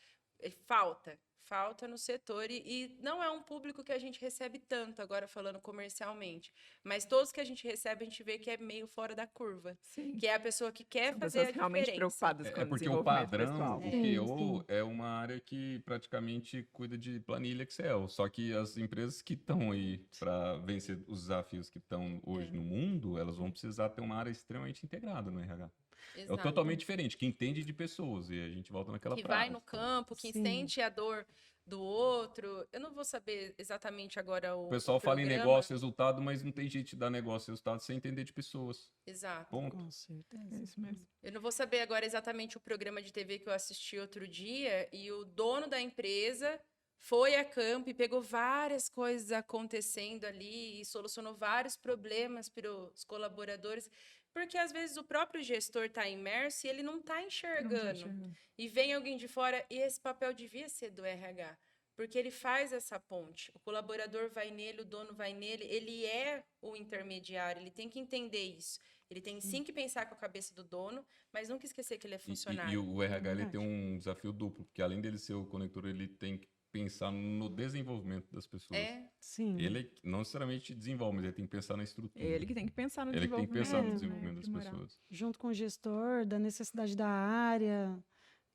Falta no setor e não é um público que a gente recebe tanto, agora falando comercialmente, mas todos que a gente recebe, a gente vê que é meio fora da curva, Sim. que é a pessoa que quer São fazer pessoas a realmente diferença. preocupadas com É o porque o desenvolvimento padrão, pessoal. o Sim, PO, sim. é uma área que praticamente cuida de planilha Excel. Só que as empresas que estão aí para vencer os desafios que estão hoje no mundo, elas vão precisar ter uma área extremamente integrada no RH. É Exato. totalmente diferente, que entende de pessoas. E a gente volta naquela Que frase. vai no campo, que Sim. sente a dor do outro. Eu não vou saber exatamente agora o O pessoal fala em programa. negócio, resultado, mas não tem jeito de dar negócio e resultado sem entender de pessoas. Exato. Ponto. Com É certeza. isso mesmo. Eu não vou saber agora exatamente o programa de TV que eu assisti outro dia e o dono da empresa foi a campo e pegou várias coisas acontecendo ali e solucionou vários problemas para os colaboradores, porque às vezes o próprio gestor está imerso e ele não está enxergando. E vem alguém de fora e esse papel devia ser do RH, porque ele faz essa ponte. O colaborador vai nele, o dono vai nele, ele é o intermediário, ele tem que entender isso. Ele tem sim que pensar com a cabeça do dono, mas nunca esquecer que ele é E funcionário. o RH ele Verdade. tem um desafio duplo, porque além dele ser o conector, ele tem que pensar no desenvolvimento das pessoas. É, Sim. Ele não necessariamente desenvolve, mas ele tem que pensar na estrutura. Ele que tem que pensar no Ele que tem que pensar no desenvolvimento, desenvolvimento das aprimorar. pessoas. Junto com o gestor, da necessidade da área,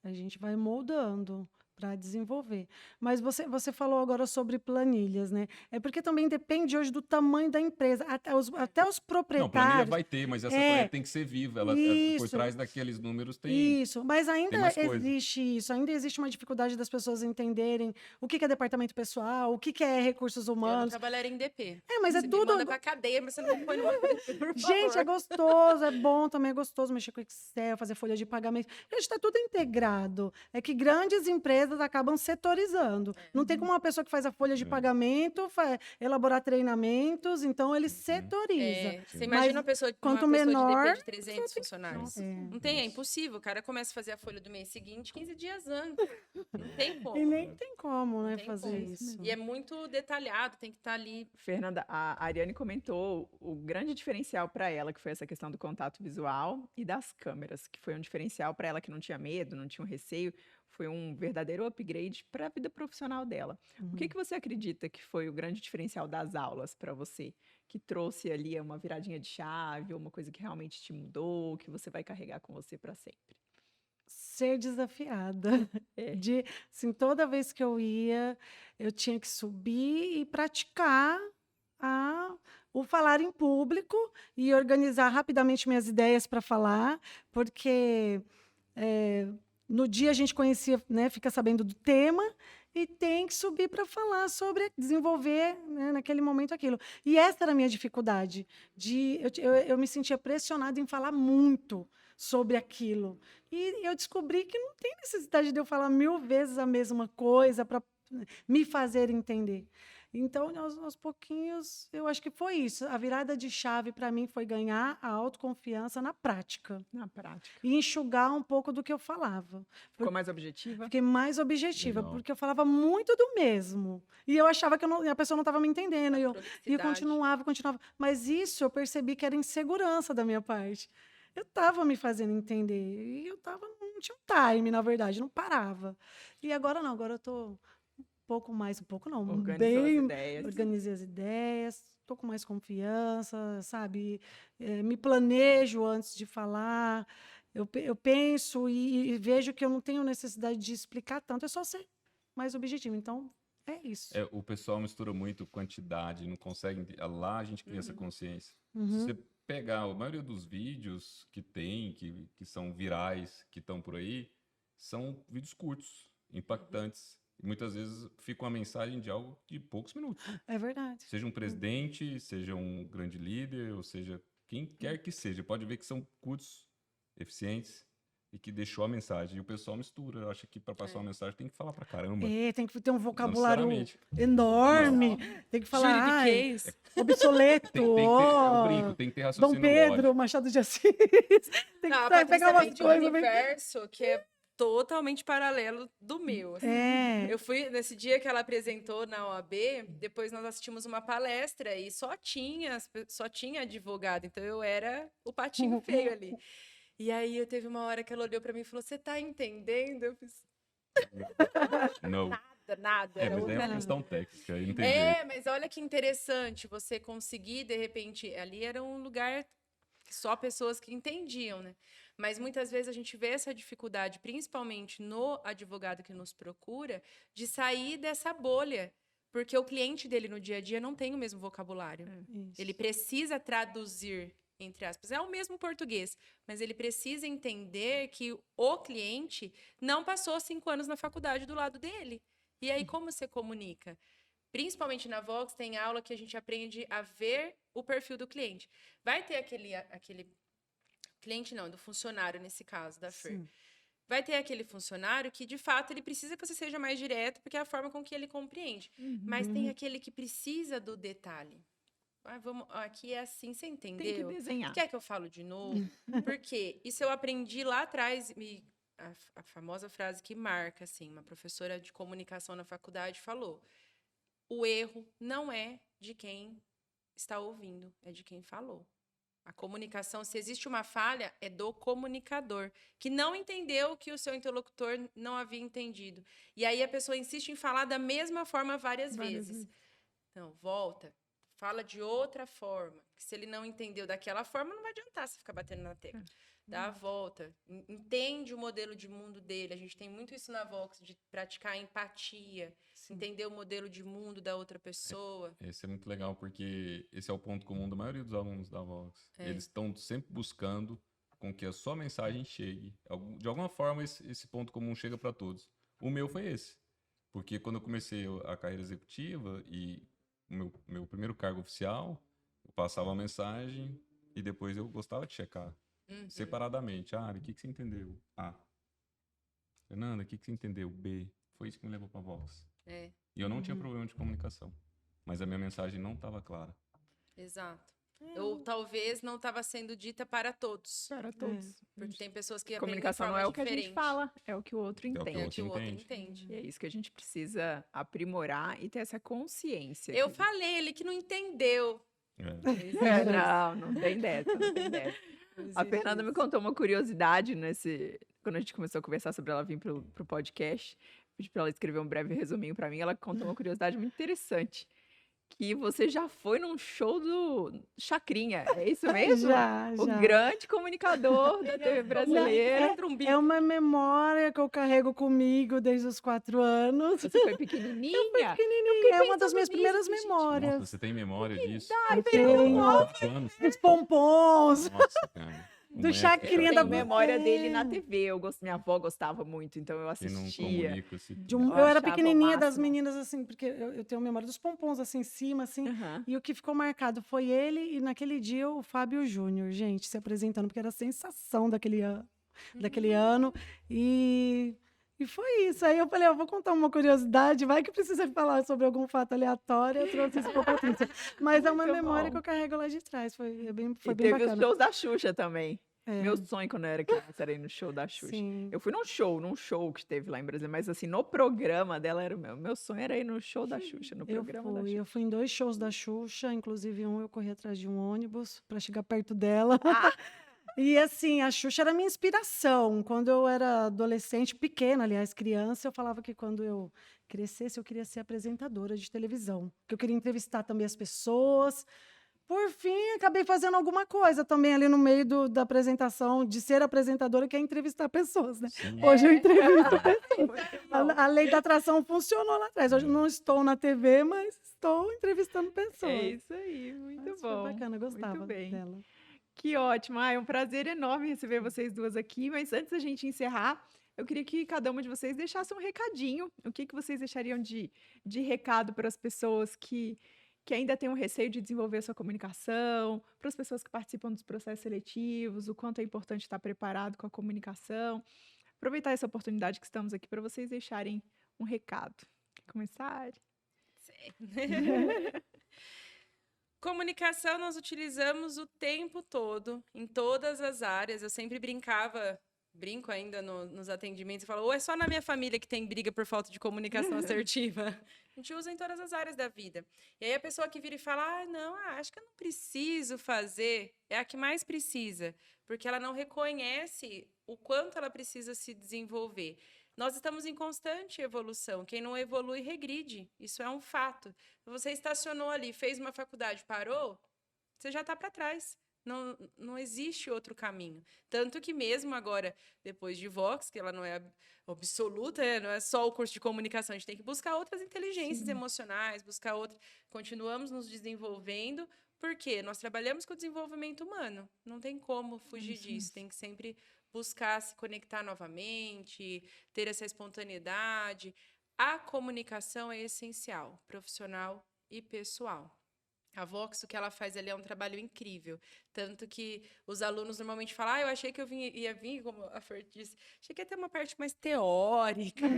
a gente vai moldando para desenvolver. Mas você falou agora sobre planilhas, né? É porque também depende hoje do tamanho da empresa. Até os Não, planilha proprietários. vai ter, mas essa É. planilha tem que ser viva. Ela, por Isso. trás daqueles números tem. Isso, mas ainda mais coisa. existe isso, ainda existe uma dificuldade das pessoas entenderem o que é departamento pessoal, o que é recursos eu não humanos. trabalharia em DP. É, mas é Você tudo. me manda pra cadeia, mas você não me põe no por Gente, favor. é gostoso, é bom também, é gostoso mexer com Excel, fazer folha de pagamento. Gente, está tudo integrado. É que grandes empresas acabam setorizando. Não tem como uma pessoa que faz a folha de É. pagamento elaborar treinamentos, então ele setoriza. É, você imagina Mas uma pessoa, quanto uma pessoa menor, de DP de 300 funcionários. É. Não tem, é impossível. O cara começa a fazer a folha do mês seguinte 15 dias antes. Não tem como. E nem tem como, né, tem fazer como. isso. E é muito detalhado, tem que estar ali. Fernanda, a Ariane comentou o grande diferencial para ela, que foi essa questão do contato visual e das câmeras, que foi um diferencial para ela que não tinha medo, não tinha um receio, foi um verdadeiro upgrade para a vida profissional dela. O que você acredita que foi o grande diferencial das aulas para você, que trouxe ali uma viradinha de chave, uma coisa que realmente te mudou, que você vai carregar com você para sempre? Ser desafiada. É. Assim, toda vez que eu ia, eu tinha que subir e praticar o falar em público e organizar rapidamente minhas ideias para falar, porque no dia a gente conhecia, né, fica sabendo do tema e tem que subir para falar sobre desenvolver, né, naquele momento aquilo. E essa era a minha dificuldade. Eu me sentia pressionada em falar muito sobre aquilo. E eu descobri que não tem necessidade de eu falar 1000 vezes a mesma coisa para me fazer entender. Então, aos pouquinhos, eu acho que foi isso. A virada de chave para mim foi ganhar a autoconfiança na prática Na prática. e enxugar um pouco do que eu falava. Ficou mais objetiva? Fiquei mais objetiva, Legal. porque eu falava muito do mesmo. E eu achava que a pessoa não estava me entendendo. E eu Prolixicidade. continuava. Mas isso eu percebi que era insegurança da minha parte. Eu estava me fazendo entender. E não tinha um time, na verdade, não parava. E agora não, agora eu estou um pouco não, Organizou as bem. ideias. Organizei as ideias, estou com mais confiança, sabe? Me planejo antes de falar. Eu penso e vejo que eu não tenho necessidade de explicar tanto, é só ser mais objetivo. Então, é isso. O pessoal mistura muito quantidade, não consegue. Lá a gente cria essa consciência. Se Uhum. você pegar a maioria dos vídeos que tem, que são virais, que estão por aí, são vídeos curtos, impactantes. E muitas vezes fica uma mensagem de algo de poucos minutos. É verdade. Seja um presidente, seja um grande líder, ou seja, quem quer que seja. Pode ver que são curtos, eficientes e que deixou a mensagem. E o pessoal mistura. Eu acho que para passar uma mensagem tem que falar pra caramba. Tem que ter um Não vocabulário necessariamente. enorme. Tem que falar, ai, Juridiquês. obsoleto, Tem que ter, eu ó, brinco, tem que ter Dom raciocínio Pedro, lógico. Machado de Assis. Tem Não, a que Patrícia pegar vem umas de um coisas bem... universo que é totalmente paralelo do meu. assim. Eu fui, nesse dia que ela apresentou na OAB, depois nós assistimos uma palestra e só tinha advogado, então eu era o patinho feio ali. E aí eu teve uma hora que ela olhou pra mim e falou, você tá entendendo? Eu fiz, Não. nada. Mas Era é uma outra- questão técnica, aí não tem É, jeito. mas olha que interessante você conseguir, de repente, ali era um lugar que só pessoas que entendiam, né? Mas muitas vezes a gente vê essa dificuldade, principalmente no advogado que nos procura, de sair dessa bolha, porque o cliente dele no dia a dia não tem o mesmo vocabulário. Isso. Ele precisa traduzir, entre aspas, é o mesmo português, mas ele precisa entender que o cliente não passou 5 anos na faculdade do lado dele. E aí, como você comunica? Principalmente na Vox, tem aula que a gente aprende a ver o perfil do cliente. Vai ter aquele cliente, não, do funcionário, nesse caso, da Fer. Sim. Vai ter aquele funcionário que, de fato, ele precisa que você seja mais direto, porque é a forma com que ele compreende. Mas tem aquele que precisa do detalhe. Aqui é assim, você Tem que entendeu? desenhar. Quer que eu falo de novo? Porque isso eu aprendi lá atrás, a famosa frase que marca, assim, uma professora de comunicação na faculdade falou: o erro não é de quem está ouvindo, é de quem falou. A comunicação, se existe uma falha, é do comunicador, que não entendeu que o seu interlocutor não havia entendido. E aí a pessoa insiste em falar da mesma forma várias vezes. Não, volta, fala de outra forma. Que se ele não entendeu daquela forma, não vai adiantar você ficar batendo na tecla. Dá a volta, entende o modelo de mundo dele. A gente tem muito isso na Vox, de praticar a empatia, entender o modelo de mundo da outra pessoa. Esse é muito legal, porque esse é o ponto comum da maioria dos alunos da Vox. Eles estão sempre buscando com que a sua mensagem chegue. De alguma forma, esse ponto comum chega para todos. O meu foi esse. Porque quando eu comecei a carreira executiva e o meu primeiro cargo oficial, eu passava a mensagem e depois eu gostava de checar. Separadamente. O que você entendeu? A. Fernanda, o que você entendeu? B. Foi isso que me levou para a Vox. E eu não tinha problema de comunicação. Mas a minha mensagem não estava clara. Exato. Ou talvez não estava sendo dita para todos. Para todos. Porque tem pessoas que Comunicação não é o que a gente fala, é o que o outro É o que entende. É o que o outro entende. entende. E é isso que a gente precisa aprimorar e ter essa consciência. Eu falei, ele que não entendeu. Não tem dessa, não tem dessa. A Fernanda me contou uma curiosidade quando a gente começou a conversar sobre ela vir pro podcast. Pedi pra ela escrever um breve resuminho pra mim. Ela contou uma curiosidade muito interessante. Que você já foi num show do Chacrinha, é isso mesmo? Já. O grande comunicador da TV brasileira. É uma memória que eu carrego comigo desde os 4 anos. Você foi pequenininha? É uma das minhas pensando primeiras nisso, gente. memórias. Nossa, você tem memória disso? Eu tenho. 4 anos. Os pompons. Nossa, cara. Do Um Chacrinha Eu da tenho memória É. dele na TV. Minha avó gostava muito, então eu Que não assistia. comunica esse Eu Eu era achava o pequenininha das máximo. meninas, assim, porque eu tenho memória dos pompons, assim, em cima, assim. Aham. E o que ficou marcado foi ele e, naquele dia, o Fábio Júnior, gente, se apresentando, porque era a sensação daquele ano. E E foi isso. Aí eu falei, eu vou contar uma curiosidade, vai que precisa falar sobre algum fato aleatório, eu trouxe isso pra Patrícia. Mas é uma Muito memória que bom. eu carrego lá de trás, foi bem E bem teve os bacana. shows da Xuxa também. É, Meu sonho quando eu era criança era ir no show da Xuxa. sim. Eu fui num show que teve lá em Brasília, mas assim, no programa dela era o meu sonho era ir no show da Xuxa, no programa da Eu Xuxa. fui em 2 shows da Xuxa, inclusive um eu corri atrás de um ônibus para chegar perto dela. Ah, E assim, a Xuxa era a minha inspiração. Quando eu era adolescente, pequena, aliás, criança, eu falava que quando eu crescesse, eu queria ser apresentadora de televisão, que eu queria entrevistar também as pessoas. Por fim, acabei fazendo alguma coisa também ali no meio da apresentação, de ser apresentadora, que é entrevistar pessoas, né? Sim. Hoje eu entrevisto muito bom. a lei da atração funcionou lá atrás. Hoje eu não estou na TV, mas estou entrevistando pessoas. É isso aí, muito Mas bom. foi bacana, eu gostava Muito bem. dela. Que ótimo. É um prazer enorme receber vocês duas aqui, mas antes da gente encerrar, eu queria que cada uma de vocês deixasse um recadinho. O que vocês deixariam de recado para as pessoas que ainda têm um receio de desenvolver a sua comunicação, para as pessoas que participam dos processos seletivos, o quanto é importante estar preparado com a comunicação. Aproveitar essa oportunidade que estamos aqui para vocês deixarem um recado. Quer começar? Comunicação nós utilizamos o tempo todo, em todas as áreas. Eu sempre brinco ainda nos atendimentos, e falo, ou é só na minha família que tem briga por falta de comunicação assertiva? A gente usa em todas as áreas da vida. E aí a pessoa que vira e fala, acho que eu não preciso fazer, é a que mais precisa, porque ela não reconhece o quanto ela precisa se desenvolver. Nós estamos em constante evolução. Quem não evolui, regride. Isso é um fato. Você estacionou ali, fez uma faculdade, parou, você já está para trás. Não existe outro caminho. Tanto que mesmo agora, depois de Vox, que ela não é absoluta, não é só o curso de comunicação, a gente tem que buscar outras inteligências emocionais, buscar outras. Continuamos nos desenvolvendo, porque nós trabalhamos com o desenvolvimento humano. Não tem como fugir disso. Tem que sempre buscar se conectar novamente, ter essa espontaneidade. A comunicação é essencial, profissional e pessoal. A Vox, o que ela faz ali é um trabalho incrível. Tanto que os alunos normalmente falam, eu achei que eu ia vir, como a Fer disse, achei que ia ter uma parte mais teórica.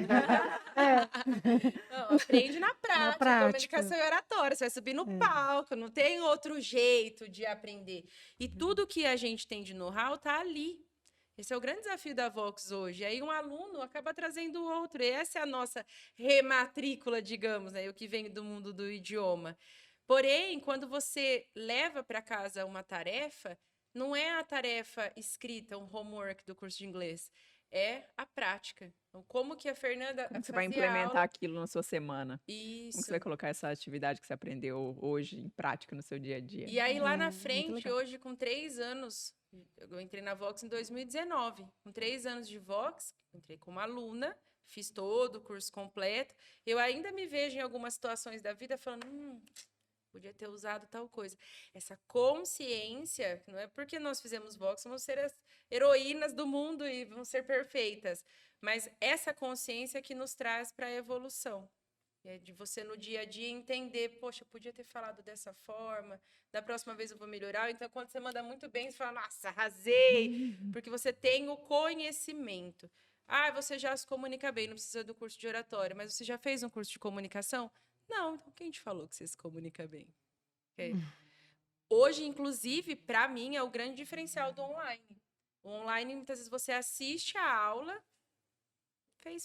Não, aprende na prática. Comunicação e oratória. Você vai subir no palco, não tem outro jeito de aprender. E tudo que a gente tem de know-how está ali. Esse é o grande desafio da Vox hoje. Aí um aluno acaba trazendo o outro. E essa é a nossa rematrícula, digamos, né? O que vem do mundo do idioma. Porém, quando você leva para casa uma tarefa, não é a tarefa escrita, um homework do curso de inglês, é a prática. Então, como que a Fernanda... Como você vai implementar aquilo na sua semana? Isso. Como você vai colocar essa atividade que você aprendeu hoje em prática no seu dia a dia? E aí, lá na frente, hoje, com 3 anos, eu entrei na Vox em 2019. Com 3 anos de Vox, entrei como aluna, fiz todo o curso completo. Eu ainda me vejo em algumas situações da vida falando... podia ter usado tal coisa. Essa consciência, não é porque nós fizemos Vox, vamos ser as heroínas do mundo e vamos ser perfeitas. Mas essa consciência que nos traz para a evolução. É de você, no dia a dia, entender, poxa, eu podia ter falado dessa forma, da próxima vez eu vou melhorar. Então, quando você manda muito bem, você fala, nossa, arrasei, porque você tem o conhecimento. Você já se comunica bem, não precisa do curso de oratória, mas você já fez um curso de comunicação? Não, então quem te falou que você se comunica bem? Hoje, inclusive, para mim, é o grande diferencial do online. O online, muitas vezes, você assiste a aula,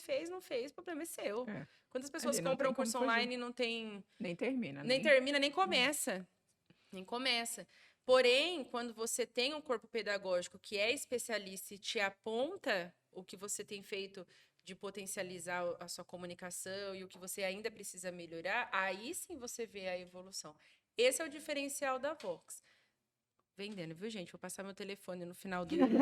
fez, não fez, o problema é seu. Quantas pessoas compram um curso online e não tem... Nem termina. Nem termina, nem começa. Nem começa. Porém, quando você tem um corpo pedagógico que é especialista e te aponta o que você tem feito de potencializar a sua comunicação e o que você ainda precisa melhorar, aí sim você vê a evolução. Esse é o diferencial da Vox. Vendendo, viu, gente? Vou passar meu telefone no final do vídeo.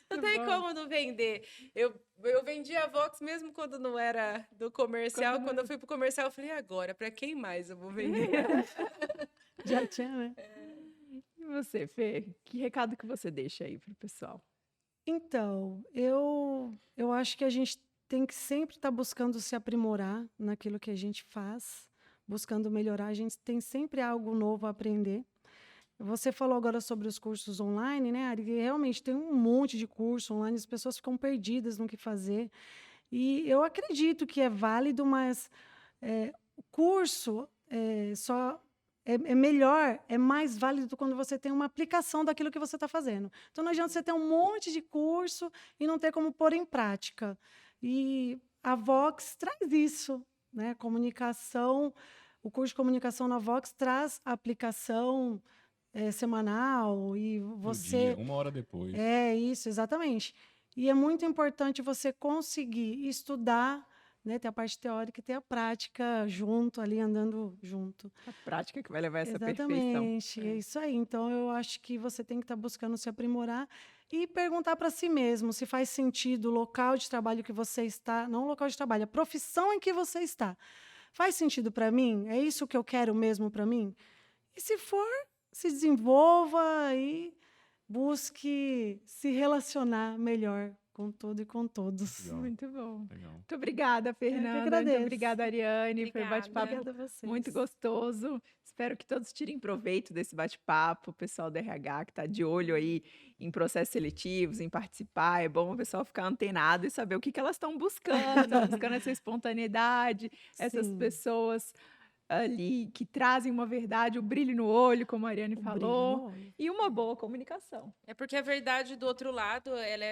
Não tem como não vender. Eu vendi a Vox mesmo quando não era do comercial. Quando eu fui pro comercial, eu falei, agora, para quem mais eu vou vender? Já tinha, né? E você, Fê? Que recado que você deixa aí pro pessoal? Então, eu acho que a gente tem que sempre estar buscando se aprimorar naquilo que a gente faz, buscando melhorar. A gente tem sempre algo novo a aprender. Você falou agora sobre os cursos online, né, Ari? E realmente tem um monte de curso online, as pessoas ficam perdidas no que fazer. E eu acredito que é válido, mas o curso só é melhor, é mais válido quando você tem uma aplicação daquilo que você está fazendo. Então, não adianta você ter um monte de curso e não ter como pôr em prática. E a Vox traz isso, né? Comunicação, o curso de comunicação na Vox traz a aplicação semanal e No você dia, 1 hora depois. é isso, exatamente. E é muito importante você conseguir estudar, né? Ter a parte teórica e ter a prática junto, ali andando junto. A prática que vai levar essa perfeição. Exatamente, é isso aí. Então, eu acho que você tem que estar buscando se aprimorar e perguntar para si mesmo se faz sentido o local de trabalho que você está, não o local de trabalho, a profissão em que você está. Faz sentido para mim? É isso que eu quero mesmo para mim? E se for, se desenvolva e busque se relacionar melhor com tudo e com todos. Legal. Muito bom. Legal. Muito obrigada, Fernanda. Muito agradeço. obrigada, Ariane. Foi um Obrigada. bate-papo Obrigada a vocês. muito gostoso. Espero que todos tirem proveito desse bate-papo. O pessoal do RH que está de olho aí em processos seletivos, em participar. É bom o pessoal ficar antenado e saber o que elas estão buscando. Estão buscando essa espontaneidade, essas Sim. pessoas ali que trazem uma verdade, o brilho no olho, como a Ariane O brilho falou, no olho. e uma boa comunicação. É porque a verdade do outro lado, ela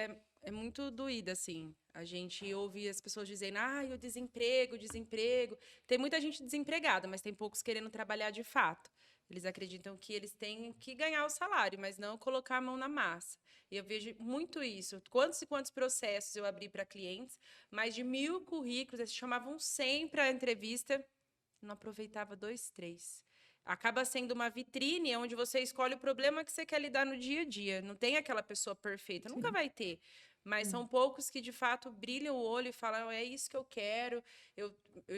é muito doída, assim. A gente ouve as pessoas dizendo, o desemprego, desemprego. Tem muita gente desempregada, mas tem poucos querendo trabalhar de fato. Eles acreditam que eles têm que ganhar o salário, mas não colocar a mão na massa. E eu vejo muito isso. Quantos e quantos processos eu abri para clientes, mais de 1000 currículos, eles chamavam 100 para a entrevista, não aproveitava 2, 3. Acaba sendo uma vitrine onde você escolhe o problema que você quer lidar no dia a dia. Não tem aquela pessoa perfeita, nunca vai ter. Mas são poucos que, de fato, brilham o olho e falam, é isso que eu quero, eu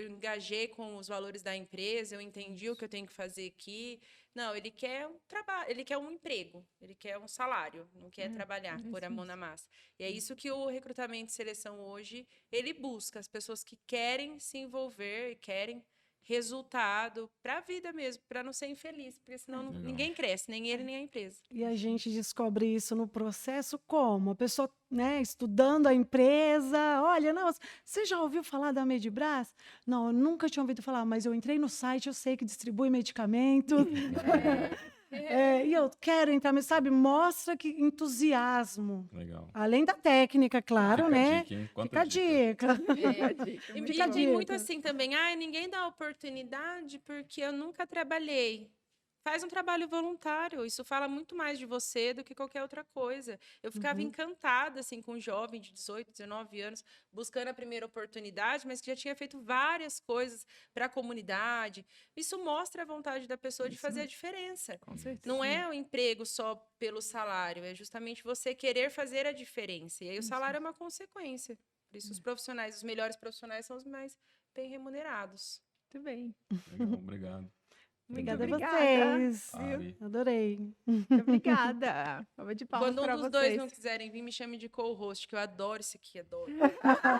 engajei com os valores da empresa, eu entendi o que eu tenho que fazer aqui. Não, ele quer um trabalho, ele quer um emprego, ele quer um salário, não quer trabalhar, pôr a mão na massa. E é isso que o recrutamento e seleção hoje, ele busca, as pessoas que querem se envolver e querem resultado para a vida mesmo, para não ser infeliz, porque senão Legal. ninguém cresce, nem ele, nem a empresa. E a gente descobre isso no processo como? A pessoa, né, estudando a empresa. Olha, não, você já ouviu falar da Medibras? Não, eu nunca tinha ouvido falar, mas eu entrei no site, eu sei que distribui medicamentos. E eu quero entrar, mas sabe, mostra que entusiasmo. Legal. Além da técnica, claro, Fica a né? dica, hein? Fica Quanta a dica. dica. E Fica a tem muito dica. assim também, ninguém dá oportunidade porque eu nunca trabalhei. Faz um trabalho voluntário, isso fala muito mais de você do que qualquer outra coisa. Eu ficava encantada assim com um jovem de 18, 19 anos, buscando a primeira oportunidade, mas que já tinha feito várias coisas para a comunidade. Isso mostra a vontade da pessoa de fazer a diferença. Com certeza. Não é o emprego só pelo salário, é justamente você querer fazer a diferença. E aí o salário é uma consequência. Por isso os profissionais, os melhores profissionais são os mais bem remunerados. Muito bem. Legal, obrigado. Obrigada a obrigada. vocês. Ari. Adorei. Muito obrigada. Salva de palmas Quando um para dos vocês. dois não quiserem vir, me chame de co-host, que eu adoro isso aqui, adoro.